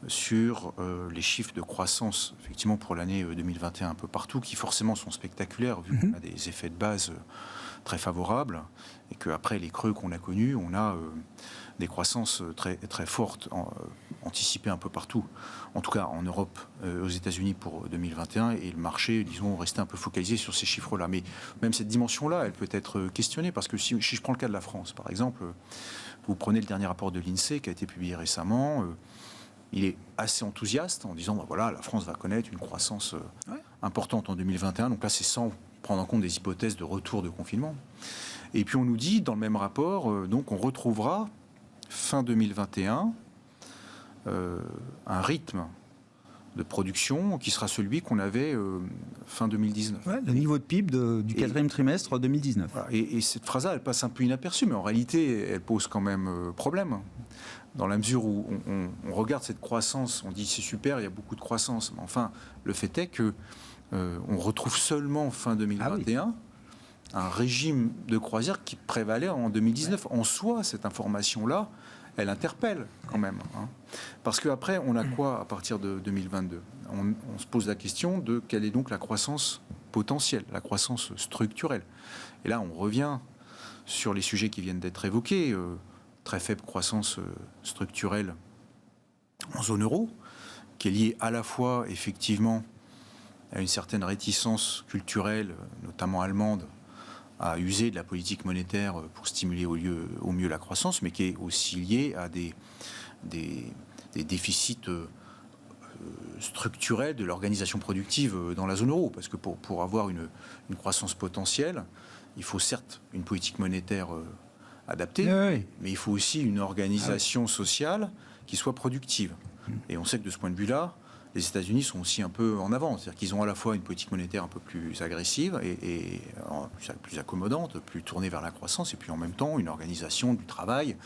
sur les chiffres de croissance, effectivement, pour l'année 2021 un peu partout, qui forcément sont spectaculaires, vu qu'on a des effets de base très favorables, et qu'après les creux qu'on a connus, on a des croissances très, très fortes, anticipées un peu partout, en tout cas en Europe, aux États-Unis pour 2021, et le marché, disons, restait un peu focalisé sur ces chiffres-là. Mais même cette dimension-là, elle peut être questionnée, parce que si je prends le cas de la France, par exemple, vous prenez le dernier rapport de l'INSEE qui a été publié récemment, il est assez enthousiaste en disant la France va connaître une croissance importante en 2021. Donc là, c'est sans prendre en compte des hypothèses de retour de confinement. Et puis on nous dit dans le même rapport, donc on retrouvera fin 2021 un rythme de production qui sera celui qu'on avait fin 2019. Le niveau de PIB du quatrième trimestre 2019. Voilà. Et cette phrase-là, elle passe un peu inaperçue, mais en réalité, elle pose quand même problème. Dans la mesure où on regarde cette croissance, on dit c'est super, il y a beaucoup de croissance. Mais enfin, le fait est que on retrouve seulement fin 2021 un régime de croisière qui prévalait en 2019. En soi, cette information-là, elle interpelle quand même. Parce qu'après, on a quoi à partir de 2022 on se pose la question de quelle est donc la croissance potentielle, la croissance structurelle. Et là, on revient sur les sujets qui viennent d'être évoqués. Très faible croissance structurelle en zone euro, qui est liée à la fois, effectivement, à une certaine réticence culturelle, notamment allemande, à user de la politique monétaire pour stimuler au mieux la croissance, mais qui est aussi liée à des déficits structurels de l'organisation productive dans la zone euro. Parce que pour avoir une croissance potentielle, il faut certes une politique monétaire adaptée, mais il faut aussi une organisation sociale qui soit productive. Et on sait que de ce point de vue-là, les États-Unis sont aussi un peu en avance. C'est-à-dire qu'ils ont à la fois une politique monétaire un peu plus agressive et plus accommodante, plus tournée vers la croissance, et puis en même temps une organisation du travail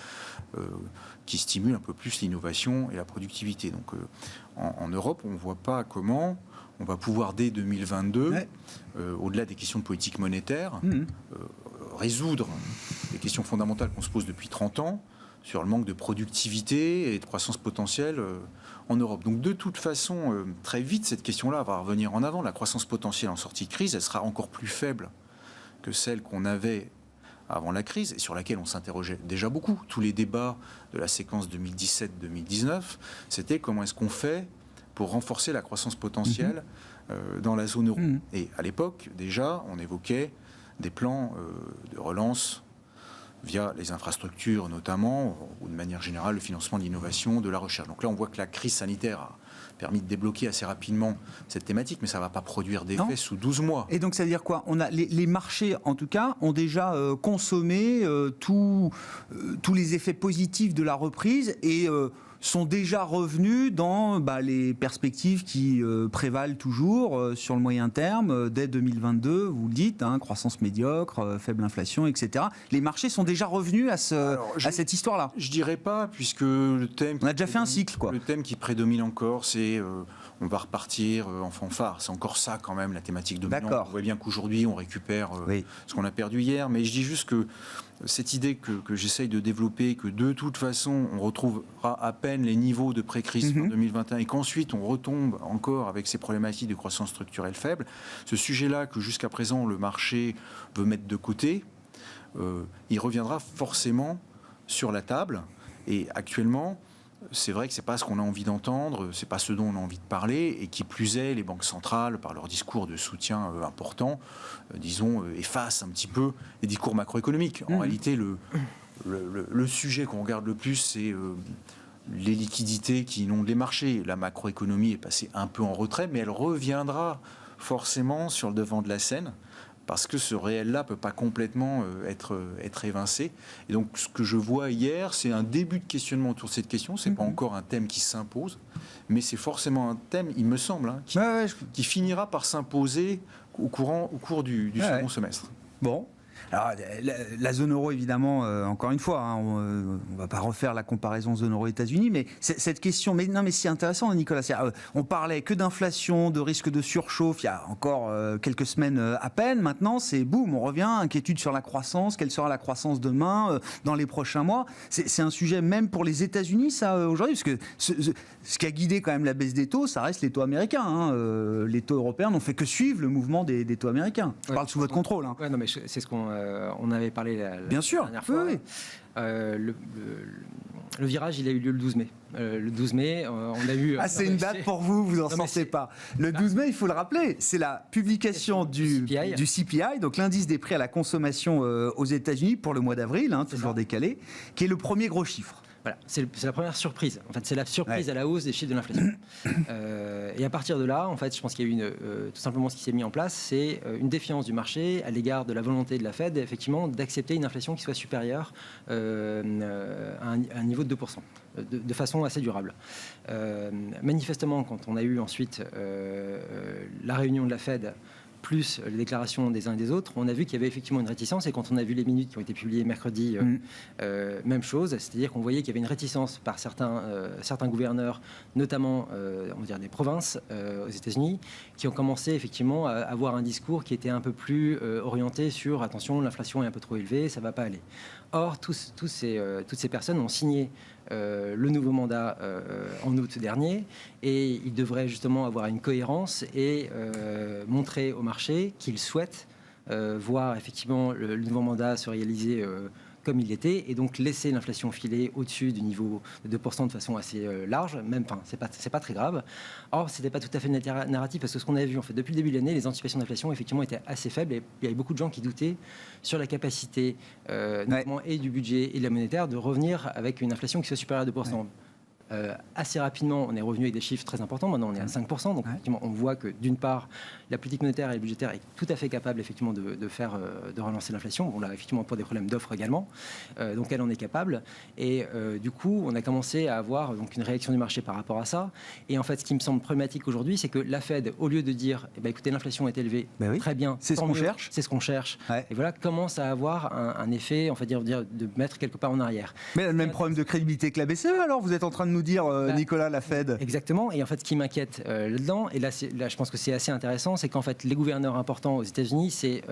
qui stimule un peu plus l'innovation et la productivité. Donc en Europe, on ne voit pas comment on va pouvoir dès 2022, au-delà des questions de politique monétaire, résoudre les questions fondamentales qu'on se pose depuis 30 ans sur le manque de productivité et de croissance potentielle en Europe. Donc de toute façon, très vite, cette question-là va revenir en avant. La croissance potentielle en sortie de crise, elle sera encore plus faible que celle qu'on avait avant la crise et sur laquelle on s'interrogeait déjà beaucoup. Tous les débats de la séquence 2017-2019, c'était comment est-ce qu'on fait pour renforcer la croissance potentielle dans la zone euro. Et à l'époque, déjà, on évoquait des plans de relance via les infrastructures notamment, ou de manière générale le financement de l'innovation, de la recherche. Donc là, on voit que la crise sanitaire a permis de débloquer assez rapidement cette thématique, mais ça ne va pas produire d'effet sous 12 mois. Et donc ça veut dire quoi? On a les marchés, en tout cas, ont déjà consommé tous les effets positifs de la reprise et sont déjà revenus dans les perspectives qui prévalent toujours sur le moyen terme, dès 2022, vous le dites, croissance médiocre, faible inflation, etc. Les marchés sont déjà revenus à cette histoire-là. Je dirais pas, puisque le thème... On a déjà fait un cycle, quoi. Le thème qui prédomine encore, c'est on va repartir en fanfare. C'est encore ça, quand même, la thématique dominante. D'accord. On voit bien qu'aujourd'hui, on récupère ce qu'on a perdu hier, mais je dis juste que cette idée que j'essaye de développer, que de toute façon, on retrouvera à peine les niveaux de pré-crise en 2021 et qu'ensuite, on retombe encore avec ces problématiques de croissance structurelle faible, ce sujet-là que jusqu'à présent, le marché veut mettre de côté, il reviendra forcément sur la table. Et actuellement, c'est vrai que c'est pas ce qu'on a envie d'entendre, c'est pas ce dont on a envie de parler, et qui plus est, les banques centrales, par leur discours de soutien important, disons, effacent un petit peu les discours macroéconomiques. En réalité, le sujet qu'on regarde le plus, c'est les liquidités qui inondent les marchés. La macroéconomie est passée un peu en retrait, mais elle reviendra forcément sur le devant de la scène, parce que ce réel-là ne peut pas complètement être évincé. Et donc, ce que je vois hier, c'est un début de questionnement autour de cette question. Ce n'est pas encore un thème qui s'impose, mais c'est forcément un thème, il me semble, qui finira par s'imposer au cours du second semestre. Bon. Alors, la zone euro, évidemment, encore une fois, on ne va pas refaire la comparaison zone euro-États-Unis, mais cette question, mais c'est intéressant, Nicolas. On parlait que d'inflation, de risque de surchauffe il y a encore quelques semaines à peine. Maintenant, c'est boum, on revient, inquiétude sur la croissance. Quelle sera la croissance demain, dans les prochains mois? C'est un sujet même pour les États-Unis, ça, aujourd'hui, parce que ce qui a guidé quand même la baisse des taux, ça reste les taux américains. Les taux européens n'ont fait que suivre le mouvement des taux américains. Je parle sous votre contrôle. Ouais, non, mais c'est ce qu'on avait parlé la dernière fois. Oui. Le virage, il a eu lieu le 12 mai. Le 12 mai, on a eu... c'est une date pour vous, vous n'en sentez pas. Le 12 mai, il faut le rappeler, c'est la publication du CPI, donc l'indice des prix à la consommation aux États-Unis pour le mois d'avril, toujours décalé, qui est le premier gros chiffre. Voilà, c'est la première surprise. En fait, c'est la surprise à la hausse des chiffres de l'inflation. Et à partir de là, en fait, je pense qu'il y a eu tout simplement ce qui s'est mis en place, c'est une défiance du marché à l'égard de la volonté de la Fed, effectivement, d'accepter une inflation qui soit supérieure à un niveau de 2%, de façon assez durable. Manifestement, quand on a eu ensuite la réunion de la Fed, plus les déclarations des uns et des autres, on a vu qu'il y avait effectivement une réticence. Et quand on a vu les minutes qui ont été publiées mercredi, même chose. C'est-à-dire qu'on voyait qu'il y avait une réticence par certains gouverneurs, notamment on va dire des provinces aux États-Unis, qui ont commencé effectivement à avoir un discours qui était un peu plus orienté sur attention, l'inflation est un peu trop élevée, ça ne va pas aller. Or, toutes ces personnes ont signé le nouveau mandat en août dernier et ils devraient justement avoir une cohérence et montrer au marché qu'ils souhaitent voir effectivement le nouveau mandat se réaliser comme il l'était, et donc laisser l'inflation filer au-dessus du niveau de 2% de façon assez large, même, enfin, c'est pas très grave. Or, c'était pas tout à fait le narratif, parce que ce qu'on avait vu, en fait, depuis le début de l'année, les anticipations d'inflation, effectivement, étaient assez faibles, et il y avait beaucoup de gens qui doutaient sur la capacité, notamment, et du budget et de la monétaire, de revenir avec une inflation qui soit supérieure à 2%. Ouais. Assez rapidement, on est revenu avec des chiffres très importants. Maintenant, on est à 5%. Donc, effectivement, on voit que, d'une part, la politique monétaire et budgétaire est tout à fait capable, effectivement, de relancer l'inflation. On l'a, effectivement, pour des problèmes d'offres également. Donc, elle en est capable. Et du coup, on a commencé à avoir donc, une réaction du marché par rapport à ça. Et en fait, ce qui me semble problématique aujourd'hui, c'est que la Fed, au lieu de dire, écoutez, l'inflation est élevée, très bien, c'est ce qu'on cherche. C'est ce qu'on cherche. Ouais. Et voilà, commence à avoir un effet, on va dire, de mettre quelque part en arrière. Mais elle a le même problème de crédibilité que la BCE, alors vous êtes en train de nous nous dire, Nicolas, la Fed? Exactement. Et en fait, ce qui m'inquiète là-dedans, et là, je pense que c'est assez intéressant, c'est qu'en fait, les gouverneurs importants aux États-Unis, c'est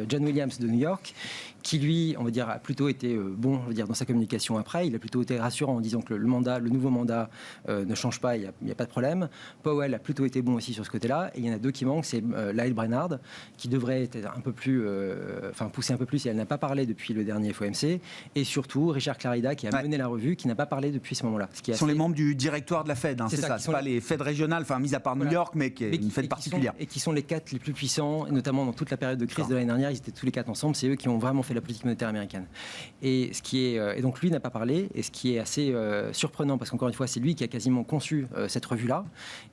John Williams de New York, qui lui, on va dire, a plutôt été bon, on va dire, dans sa communication après. Il a plutôt été rassurant en disant que le nouveau mandat ne change pas, il n'y a pas de problème. Powell a plutôt été bon aussi sur ce côté-là. Et il y en a deux qui manquent, c'est Lael Brainard, qui devrait être un peu plus, pousser un peu plus, et elle n'a pas parlé depuis le dernier FOMC. Et surtout, Richard Clarida, qui a mené la revue, qui n'a pas parlé depuis ce moment-là. Ce qui sont les membres du directoire de la Fed, c'est ça. C'est pas les Fed régionales, mis à part New York, mais qui est une Fed particulière. Et qui sont les 4 les plus puissants, notamment dans toute la période de crise de l'année dernière. Ils étaient tous les 4 ensemble. C'est eux qui ont vraiment fait la politique monétaire américaine. Et donc lui n'a pas parlé. Et ce qui est assez surprenant, parce qu'encore une fois, c'est lui qui a quasiment conçu cette revue-là.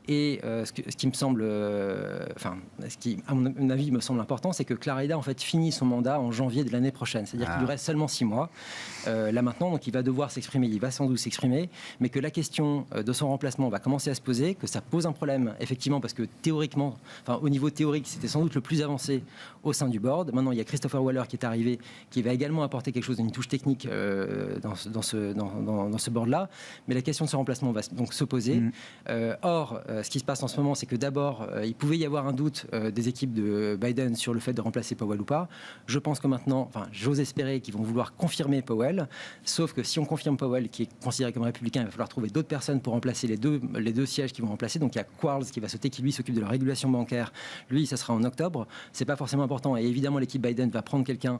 Et ce qui me semble, ce qui à mon avis me semble important, c'est que Clarida en fait finit son mandat en janvier de l'année prochaine. C'est-à-dire qu'il lui reste seulement 6 mois là maintenant. Donc il va devoir s'exprimer. Il va sans doute s'exprimer, mais que la question de son remplacement va commencer à se poser, que ça pose un problème effectivement, parce que théoriquement, au niveau théorique, c'était sans doute le plus avancé au sein du board. Maintenant, il y a Christopher Waller qui est arrivé, qui va également apporter quelque chose, une touche technique dans ce board-là. Mais la question de ce remplacement va donc se poser. Or, ce qui se passe en ce moment, c'est que d'abord, il pouvait y avoir un doute des équipes de Biden sur le fait de remplacer Powell ou pas. Je pense que maintenant, j'ose espérer qu'ils vont vouloir confirmer Powell. Sauf que si on confirme Powell, qui est considéré comme républicain, il va falloir trouver d'autres personnes pour remplacer les deux sièges qui vont remplacer. Donc il y a Quarles qui va sauter, qui lui s'occupe de la régulation bancaire. Lui, ça sera en octobre. C'est pas forcément important. Et évidemment, l'équipe Biden va prendre quelqu'un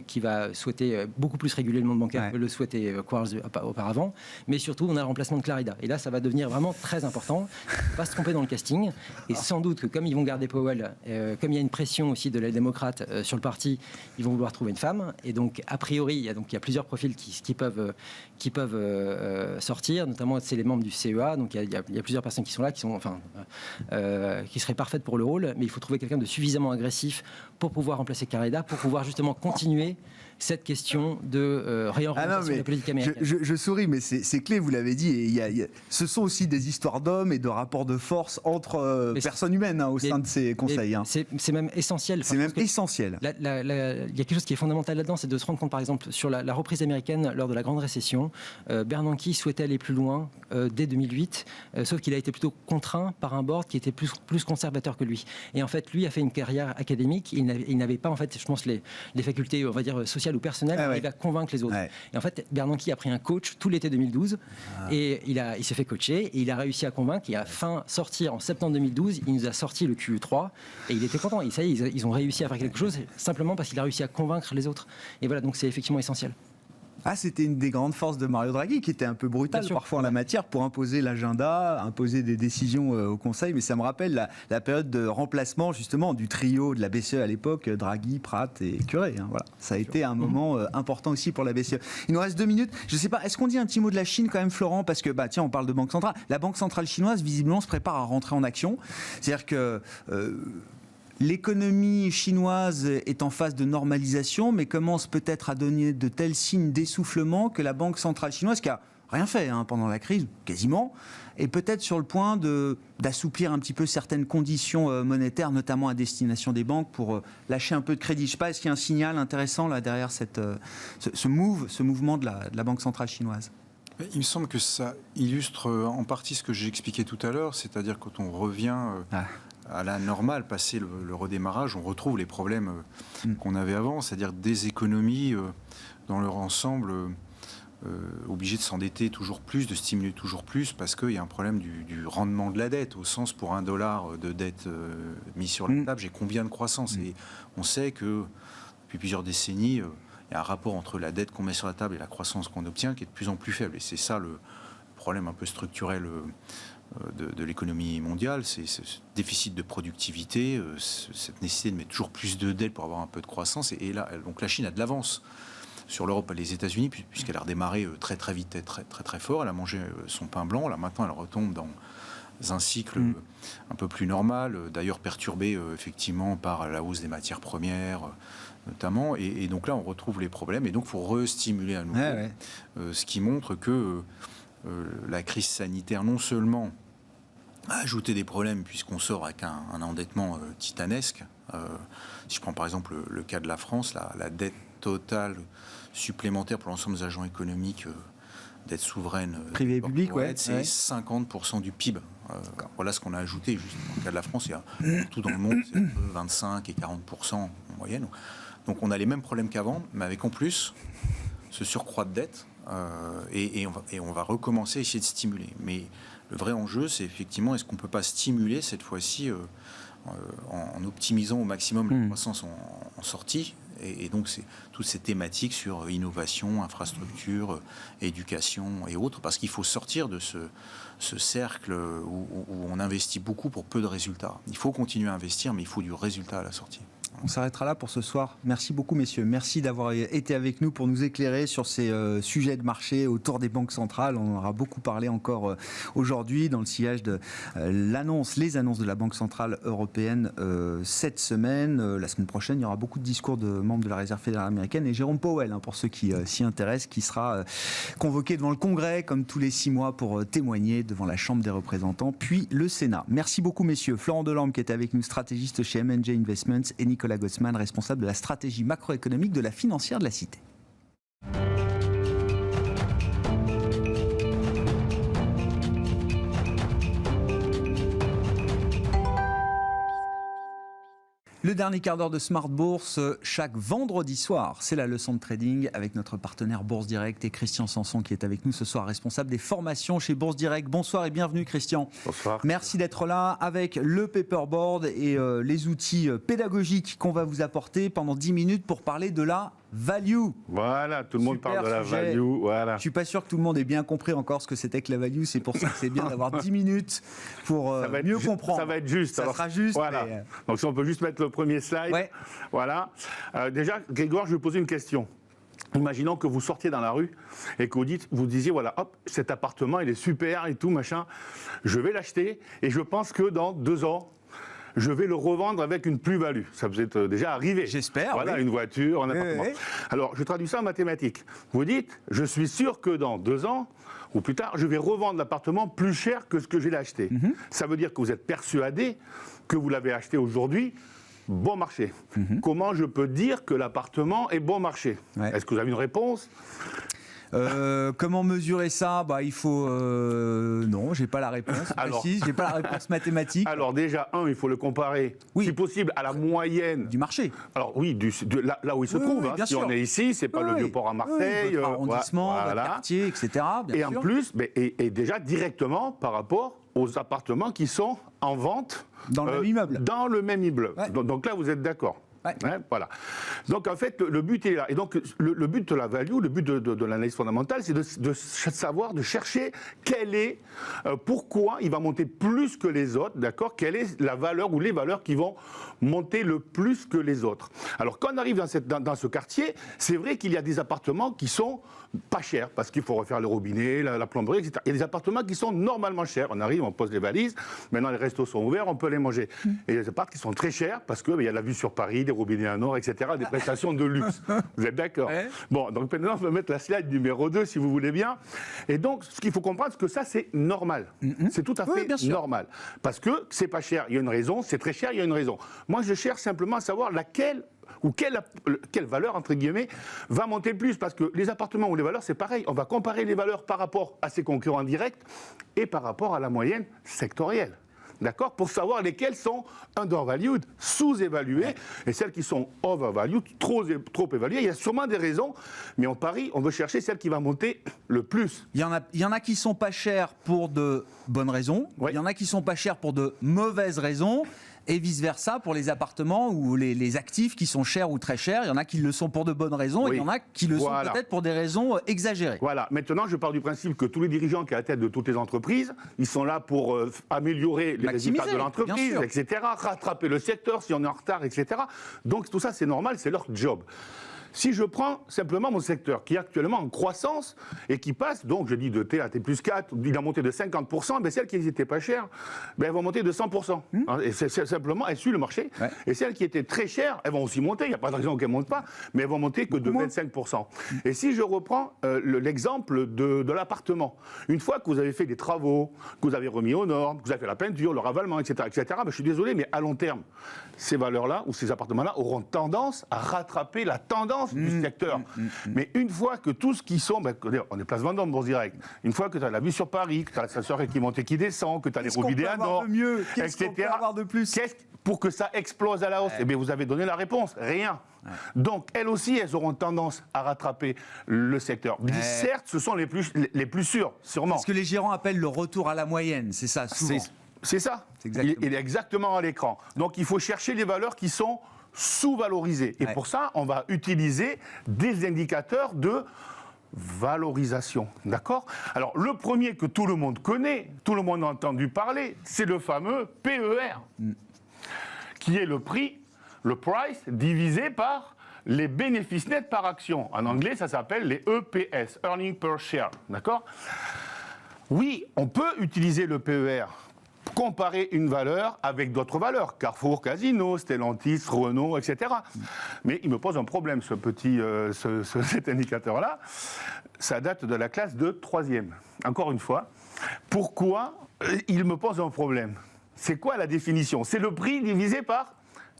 qui va souhaiter beaucoup plus réguler le monde bancaire que le souhaitait Quarles auparavant. Mais surtout, on a le remplacement de Clarida. Et là, ça va devenir vraiment très important. Il ne faut pas se tromper dans le casting. Et sans doute que comme ils vont garder Powell, comme il y a une pression aussi de la démocrate sur le parti, ils vont vouloir trouver une femme. Et donc, a priori, il y a plusieurs profils qui peuvent sortir. Notamment, c'est les membres du CEA. Donc, il y a plusieurs personnes qui sont là, qui seraient parfaites pour le rôle. Mais il faut trouver quelqu'un de suffisamment agressif pour pouvoir remplacer Clarida, pour pouvoir justement continuer cette question de réorientation de la politique américaine. Je souris, mais c'est clé, vous l'avez dit. Et ce sont aussi des histoires d'hommes et de rapports de force entre personnes humaines au sein de ces conseils. C'est même essentiel. C'est même essentiel. Il y a quelque chose qui est fondamental là-dedans, c'est de se rendre compte, par exemple, sur la reprise américaine lors de la grande récession, Bernanke souhaitait aller plus loin dès 2008, sauf qu'il a été plutôt contraint par un board qui était plus conservateur que lui. Et en fait, lui a fait une carrière académique. Il n'avait pas, en fait, je pense, les facultés, on va dire, sociales ou personnelles, il va convaincre les autres. Et en fait, Bernanke a pris un coach tout l'été 2012 et il s'est fait coacher et il a réussi à convaincre. Et à sortir en septembre 2012, il nous a sorti le QE3 et il était content. Et ça y est, ils ont réussi à faire quelque chose simplement parce qu'il a réussi à convaincre les autres. Et voilà, donc c'est effectivement essentiel. C'était une des grandes forces de Mario Draghi, qui était un peu brutal parfois en la matière pour imposer l'agenda, imposer des décisions au Conseil. Mais ça me rappelle la période de remplacement justement du trio de la BCE à l'époque, Draghi, Pratt et Curé. Voilà. Ça a été un moment important aussi pour la BCE. Il nous reste 2 minutes. Je ne sais pas, est-ce qu'on dit un petit mot de la Chine quand même, Florent? Parce que on parle de banque centrale. La banque centrale chinoise, visiblement, se prépare à rentrer en action. C'est-à-dire que... l'économie chinoise est en phase de normalisation, mais commence peut-être à donner de tels signes d'essoufflement que la Banque centrale chinoise, qui a rien fait pendant la crise, quasiment, est peut-être sur le point d'assouplir un petit peu certaines conditions monétaires, notamment à destination des banques, pour lâcher un peu de crédit. Je ne sais pas, est-ce qu'il y a un signal intéressant là, derrière ce mouvement de la Banque centrale chinoise? Il me semble que ça illustre en partie ce que j'ai expliqué tout à l'heure, c'est-à-dire quand on revient... à la normale, passé le redémarrage, on retrouve les problèmes qu'on avait avant, c'est-à-dire des économies dans leur ensemble obligées de s'endetter toujours plus, de stimuler toujours plus, parce qu'il y a un problème du rendement de la dette, au sens pour $1 de dette mis sur la table, j'ai combien de croissance? Et on sait que depuis plusieurs décennies, il y a un rapport entre la dette qu'on met sur la table et la croissance qu'on obtient qui est de plus en plus faible. Et c'est ça le problème un peu structurel de l'économie mondiale, c'est ce déficit de productivité, cette nécessité de mettre toujours plus de dette pour avoir un peu de croissance. Et là, donc la Chine a de l'avance sur l'Europe et les États-Unis, puisqu'elle a redémarré très très vite et très très très fort. Elle a mangé son pain blanc. Là maintenant, elle retombe dans un cycle un peu plus normal, d'ailleurs perturbé effectivement par la hausse des matières premières notamment. Et donc là, on retrouve les problèmes. Et donc, il faut restimuler à nouveau, ce qui montre que la crise sanitaire, non seulement a ajouté des problèmes, puisqu'on sort avec un endettement titanesque. Si je prends par exemple le cas de la France, la dette totale supplémentaire pour l'ensemble des agents économiques dette souveraine privée et publique, c'est 50% du PIB. Voilà ce qu'on a ajouté. Juste dans le cas de la France, tout dans le monde, c'est entre 25 et 40% en moyenne. Donc on a les mêmes problèmes qu'avant, mais avec en plus ce surcroît de dette, et on va recommencer à essayer de stimuler. Mais le vrai enjeu, c'est effectivement, est-ce qu'on ne peut pas stimuler cette fois-ci en optimisant au maximum la croissance en sortie, et donc c'est toutes ces thématiques sur innovation, infrastructure, éducation et autres, parce qu'il faut sortir de ce cercle où on investit beaucoup pour peu de résultats. Il faut continuer à investir, mais il faut du résultat à la sortie. On s'arrêtera là pour ce soir. Merci beaucoup, messieurs. Merci d'avoir été avec nous pour nous éclairer sur ces sujets de marché autour des banques centrales. On en aura beaucoup parlé encore aujourd'hui dans le sillage de les annonces de la Banque centrale européenne cette semaine. La semaine prochaine, il y aura beaucoup de discours de membres de la Réserve fédérale américaine et Jérôme Powell, pour ceux qui s'y intéressent, qui sera convoqué devant le Congrès comme tous les 6 mois pour témoigner devant la Chambre des représentants, puis le Sénat. Merci beaucoup, messieurs. Florent Delorme qui était avec nous, stratégiste chez M&J Investments, et Nicolas Gossman, responsable de la stratégie macroéconomique de la financière de la Cité. Le dernier quart d'heure de Smart Bourse, chaque vendredi soir, c'est la leçon de trading avec notre partenaire Bourse Direct et Christian Sanson qui est avec nous ce soir, responsable des formations chez Bourse Direct. Bonsoir et bienvenue Christian. Bonsoir. Merci d'être là avec le paperboard et les outils pédagogiques qu'on va vous apporter pendant 10 minutes pour parler de la value. Voilà, tout le monde Super parle de la sujet. value. Voilà. Je ne suis pas sûr que tout le monde ait bien compris encore ce que c'était que la value. C'est pour ça que c'est bien d'avoir 10 minutes pour mieux comprendre. Ça va être juste. Ça sera juste. Voilà. Mais... Donc si on peut juste mettre le premier slide. Ouais. Voilà. Déjà, Grégoire, je vais vous poser une question. Imaginons que vous sortiez dans la rue et que vous disiez, voilà, hop, cet appartement, il est super et tout, machin. Je vais l'acheter et je pense que dans 2 ans, je vais le revendre avec une plus-value. Ça vous est déjà arrivé. J'espère. Voilà, oui. une voiture, un appartement. Oui. Alors, je traduis ça en mathématiques. Vous dites, je suis sûr que dans 2 ans, ou plus tard, je vais revendre l'appartement plus cher que ce que j'ai acheté. Ça veut dire que vous êtes persuadé que vous l'avez acheté aujourd'hui bon marché. Comment je peux dire que l'appartement est bon marché? Est-ce que vous avez une réponse? Comment mesurer ça? Il faut... non, j'ai pas la réponse précise, j'ai pas la réponse mathématique. Alors déjà, il faut le comparer, si possible, à la moyenne du marché. Alors oui, là où il se trouve. Bien si sûr. on est ici, c'est pas le Vieux-Port à Marseille. Votre arrondissement, votre quartier, etc. Bien et sûr. en plus, et déjà directement par rapport aux appartements qui sont en vente dans le même immeuble. Dans le même immeuble. Ouais. Donc là, vous êtes d'accord. Ouais. Voilà. Donc en fait, le but est là. Et donc le but de la value, le but de l'analyse fondamentale, c'est de savoir, de chercher pourquoi il va monter plus que les autres, d'accord? Quelle est la valeur ou les valeurs qui vont monter le plus que les autres. Alors quand on arrive dans ce quartier, c'est vrai qu'il y a des appartements qui sont pas chers, parce qu'il faut refaire le robinet, la plomberie, etc. Il y a des appartements qui sont normalement chers. On arrive, on pose les valises, maintenant les restos sont ouverts, on peut les manger. Et il y a des appartements qui sont très chers, parce qu'il y a la vue sur Paris, des robinets en or, etc., des prestations de luxe. Vous êtes d'accord? Bon, donc maintenant, on va mettre la slide numéro 2, si vous voulez bien. Et donc, ce qu'il faut comprendre, c'est que ça, c'est normal. C'est tout à fait normal. Parce que c'est pas cher, il y a une raison, c'est très cher, il y a une raison. Moi, je cherche simplement à savoir quelle valeur, entre guillemets, va monter le plus. Parce que les appartements ou les valeurs, c'est pareil. On va comparer les valeurs par rapport à ses concurrents directs et par rapport à la moyenne sectorielle. D'accord? Pour savoir lesquelles sont undervalued, sous-évaluées, et celles qui sont overvalued, trop évaluées. Il y a sûrement des raisons, mais on parie, on veut chercher celle qui va monter le plus. Il y en a qui sont pas chères pour de bonnes raisons, il y en a qui sont pas chères pour de mauvaises raisons. Et vice-versa pour les appartements ou les actifs qui sont chers ou très chers. Il y en a qui le sont pour de bonnes raisons et il y en a qui le sont peut-être pour des raisons exagérées. Voilà. Maintenant, je pars du principe que tous les dirigeants qui sont à la tête de toutes les entreprises, ils sont là pour améliorer les résultats de l'entreprise, etc., rattraper le secteur si on est en retard, etc. Donc tout ça, c'est normal, c'est leur job. Si je prends simplement mon secteur, qui est actuellement en croissance et qui passe, donc je dis de T à T plus 4, il a monté de 50%, mais celles qui n'étaient pas chères, elles vont monter de 100%. Et c'est simplement, elles suivent le marché. Et celles qui étaient très chères, elles vont aussi monter, il n'y a pas de raison qu'elles ne montent pas, mais elles vont monter que de 25%. Et si je reprends l'exemple de l'appartement, une fois que vous avez fait des travaux, que vous avez remis aux normes, que vous avez fait la peinture, le ravalement, etc., je suis désolé, mais à long terme, ces valeurs-là ou ces appartements-là auront tendance à rattraper la tendance tendance du secteur. Mais une fois que tout ce qui sont, on est place Vendôme, Bourse Direct, une fois que tu as la vue sur Paris, que tu as l'ascenseur qui monte et qui descend, que tu as les robinets à nord, Qu'est-ce qu'on peut avoir de plus? pour que ça explose à la hausse, eh bien, vous avez donné la réponse, rien. Donc, elles aussi, elles auront tendance à rattraper le secteur. Certes, ce sont les plus sûrs, sûrement. Ce que les gérants appellent le retour à la moyenne, c'est ça, souvent. C'est ça. Exactement. Il est exactement à l'écran. Donc, il faut chercher les valeurs qui sont sous-valorisées. Et pour ça, on va utiliser des indicateurs de valorisation. D'accord ? Alors, le premier que tout le monde connaît, tout le monde a entendu parler, c'est le fameux PER, qui est le prix, le price, divisé par les bénéfices nets par action. En anglais, ça s'appelle les EPS, Earning Per Share. D'accord ? Oui, on peut utiliser le PER, comparer une valeur avec d'autres valeurs, Carrefour, Casino, Stellantis, Renault, etc. Mais il me pose un problème, cet indicateur-là. Ça date de la classe de 3e. Encore une fois, pourquoi il me pose un problème ? C'est quoi la définition ? C'est le prix divisé par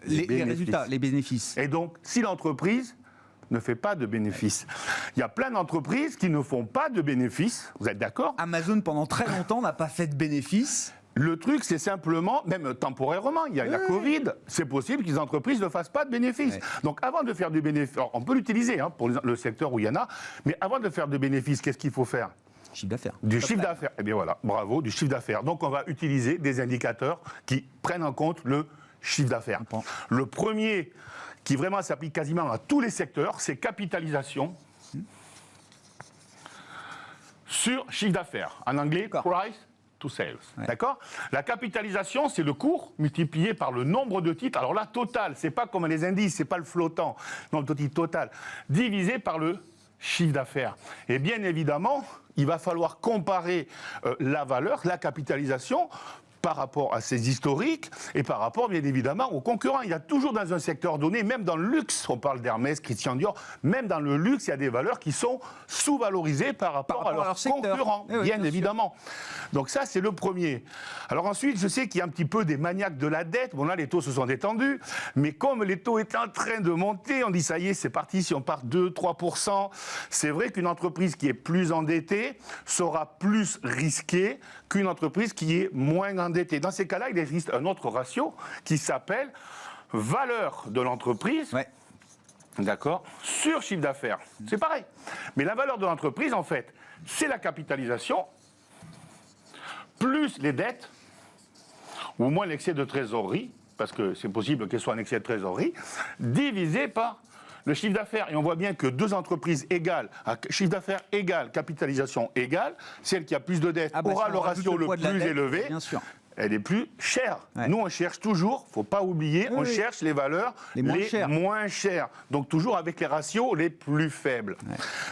les résultats, les bénéfices. Et donc, si l'entreprise ne fait pas de bénéfices. Il y a plein d'entreprises qui ne font pas de bénéfices, vous êtes d'accord ? Amazon, pendant très longtemps, n'a pas fait de bénéfices. Le truc, c'est simplement, même temporairement, il y a la Covid, c'est possible que les entreprises ne fassent pas de bénéfices. Donc, avant de faire du bénéfice, on peut l'utiliser pour le secteur où il y en a, mais avant de faire de bénéfices, qu'est-ce qu'il faut faire ? Chiffre d'affaires. Du chiffre d'affaires. Eh bien voilà, bravo, du chiffre d'affaires. Donc, on va utiliser des indicateurs qui prennent en compte le chiffre d'affaires. Le premier, qui vraiment s'applique quasiment à tous les secteurs, c'est capitalisation sur chiffre d'affaires. En anglais, price to sales. D'accord ? La capitalisation, c'est le cours multiplié par le nombre de titres. Alors là, total, c'est pas comme les indices, c'est pas le flottant. Non, le titre total. Divisé par le chiffre d'affaires. Et bien évidemment, il va falloir comparer la valeur, la capitalisation, par rapport à ses historiques et par rapport, bien évidemment, aux concurrents. Il y a toujours dans un secteur donné, même dans le luxe, on parle d'Hermès, Christian Dior, même dans le luxe, il y a des valeurs qui sont sous-valorisées par rapport à leurs concurrents, bien évidemment. Donc ça, c'est le premier. Alors ensuite, je sais qu'il y a un petit peu des maniaques de la dette. Bon là, les taux se sont détendus, mais comme les taux étaient en train de monter, on dit ça y est, c'est parti, si on part 2-3%, c'est vrai qu'une entreprise qui est plus endettée sera plus risquée qu'une entreprise qui est moins endettée. Dans ces cas-là, il existe un autre ratio qui s'appelle valeur de l'entreprise, d'accord, sur chiffre d'affaires. C'est pareil. Mais la valeur de l'entreprise, en fait, c'est la capitalisation plus les dettes, ou au moins l'excès de trésorerie, parce que c'est possible qu'elle soit un excès de trésorerie, divisé par le chiffre d'affaires. Et on voit bien que deux entreprises égales, chiffre d'affaires égal, capitalisation égale, celle qui a plus de dettes aura le ratio le plus élevé. Bien sûr. Elle est plus chère. Nous, on cherche toujours, il ne faut pas oublier, on cherche les valeurs les moins chères. Donc toujours avec les ratios les plus faibles.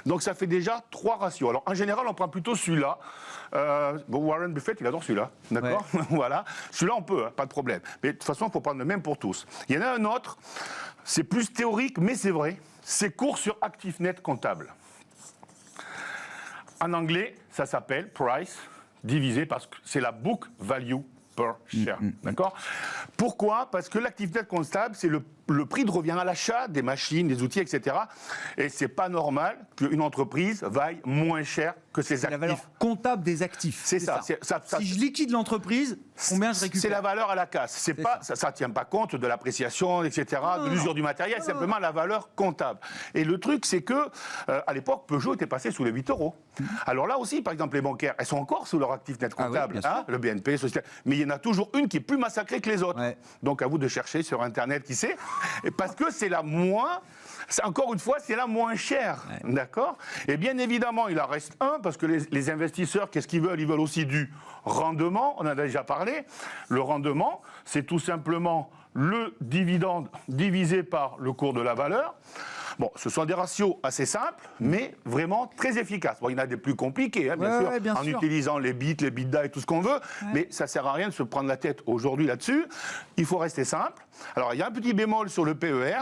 Donc ça fait déjà 3 ratios. Alors en général, on prend plutôt celui-là. Warren Buffett, il adore celui-là. D'accord ? Voilà. Celui-là, on peut, pas de problème. Mais de toute façon, il faut prendre le même pour tous. Il y en a un autre, c'est plus théorique, mais c'est vrai. C'est cours sur actif net comptable. En anglais, ça s'appelle price divisé parce que c'est la book value per share. D'accord ? Pourquoi ? Parce que l'actif net comptable, c'est le prix de revient à l'achat des machines, des outils, etc. Et c'est pas normal qu'une entreprise vaille moins cher que ses actifs. C'est la valeur comptable des actifs. C'est ça. Si je liquide l'entreprise, combien je récupère ? C'est la valeur à la casse. C'est pas, ça tient pas compte de l'appréciation, etc., de l'usure du matériel, c'est simplement la valeur comptable. Et le truc, c'est que à l'époque, Peugeot était passé sous les 8 €. Alors là aussi, par exemple, les bancaires, elles sont encore sous leur actif net comptable. Le BNP, Société. Mais il y en a toujours une qui est plus massacrée que les autres. Donc à vous de chercher sur Internet qui c'est. Parce que c'est la moins, encore une fois, c'est la moins chère. D'accord ? Et bien évidemment, il en reste un, parce que les investisseurs, qu'est-ce qu'ils veulent ? Ils veulent aussi du rendement, on en a déjà parlé. Le rendement, c'est tout simplement le dividende divisé par le cours de la valeur. Bon, ce sont des ratios assez simples, mais vraiment très efficaces. Bon, il y en a des plus compliqués, hein, bien sûr, utilisant les bits, les bitdas et tout ce qu'on veut, mais ça ne sert à rien de se prendre la tête aujourd'hui là-dessus. Il faut rester simple. Alors, il y a un petit bémol sur le PER.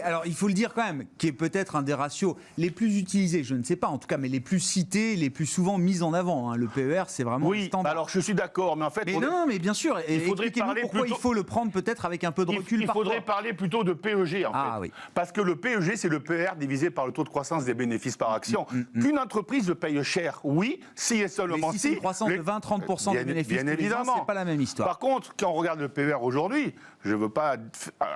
Alors, il faut le dire quand même, qui est peut-être un des ratios les plus utilisés, je ne sais pas, en tout cas, mais les plus cités, les plus souvent mis en avant. Hein. Le PER, c'est vraiment le standard. Alors je suis d'accord, mais en fait... Non, mais bien sûr, il faudrait expliquez-nous pourquoi il faut le prendre peut-être avec un peu de recul. Il faudrait parler plutôt de PEG, en fait. Oui. Parce que le PEG, c'est le PER divisé par le taux de croissance des bénéfices par action. Qu'une entreprise le paye cher, oui, si et seulement si. Mais si c'est une croissance de 20-30% des bénéfices bien évidemment, c'est pas la même histoire. Par contre, quand on regarde le PER aujourd'hui, je ne veux pas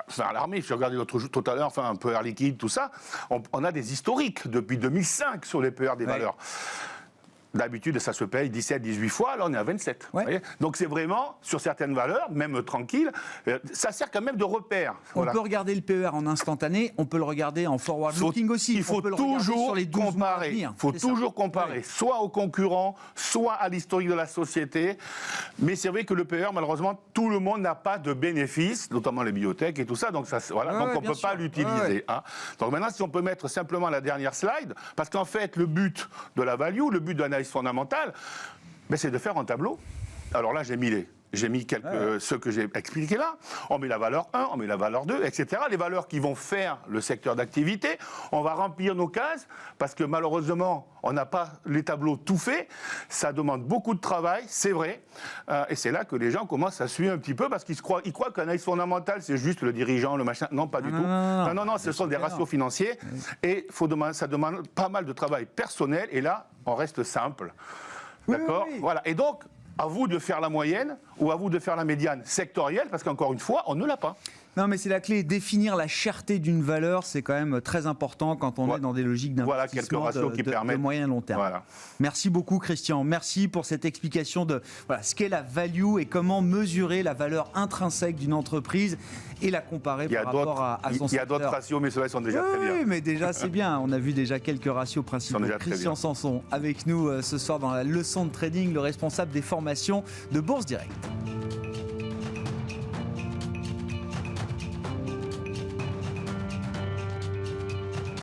faire alarmer, je regardais l'autre jour tout à l'heure, un PER liquide, tout ça, on a des historiques depuis 2005 sur les PER des valeurs. D'habitude, ça se paye 17, 18 fois, là on est à 27. Ouais. Donc c'est vraiment, sur certaines valeurs, même tranquille, ça sert quand même de repère. On peut regarder le PER en instantané, on peut le regarder en forward-looking aussi. Il faut toujours comparer. Il faut toujours comparer, soit aux concurrents, soit à l'historique de la société. Mais c'est vrai que le PER, malheureusement, tout le monde n'a pas de bénéfices, notamment les biotech et tout ça, donc, donc on ne peut pas l'utiliser. Hein. Donc maintenant, si on peut mettre simplement la dernière slide, parce qu'en fait, le but de la value, le but de l'analyse fondamentale, c'est de faire un tableau. Alors là, j'ai mis ceux que j'ai expliqués là. On met la valeur 1, on met la valeur 2, etc. Les valeurs qui vont faire le secteur d'activité. On va remplir nos cases parce que malheureusement, on n'a pas les tableaux tout faits. Ça demande beaucoup de travail, c'est vrai. Et c'est là que les gens commencent à suivre un petit peu parce qu'ils croient que l'analyse fondamentale, c'est juste le dirigeant, le machin. Non, pas du tout. Non, ce sont des ratios financiers. Et ça demande pas mal de travail personnel. Et là, on reste simple. D'accord ? Oui. Voilà. Et donc, à vous de faire la moyenne ou à vous de faire la médiane sectorielle, parce qu'encore une fois, on ne l'a pas. Non, mais c'est la clé. Définir la cherté d'une valeur, c'est quand même très important quand on est dans des logiques d'investissement de moyen et long terme. Voilà. Merci beaucoup, Christian. Merci pour cette explication de ce qu'est la value et comment mesurer la valeur intrinsèque d'une entreprise et la comparer par rapport à son secteur. Il y a d'autres ratios, mais ceux-là sont déjà très bien. Oui, mais déjà, c'est bien. On a vu déjà quelques ratios principaux. Christian Sanson avec nous ce soir dans la leçon de trading, le responsable des formations de Bourse Direct.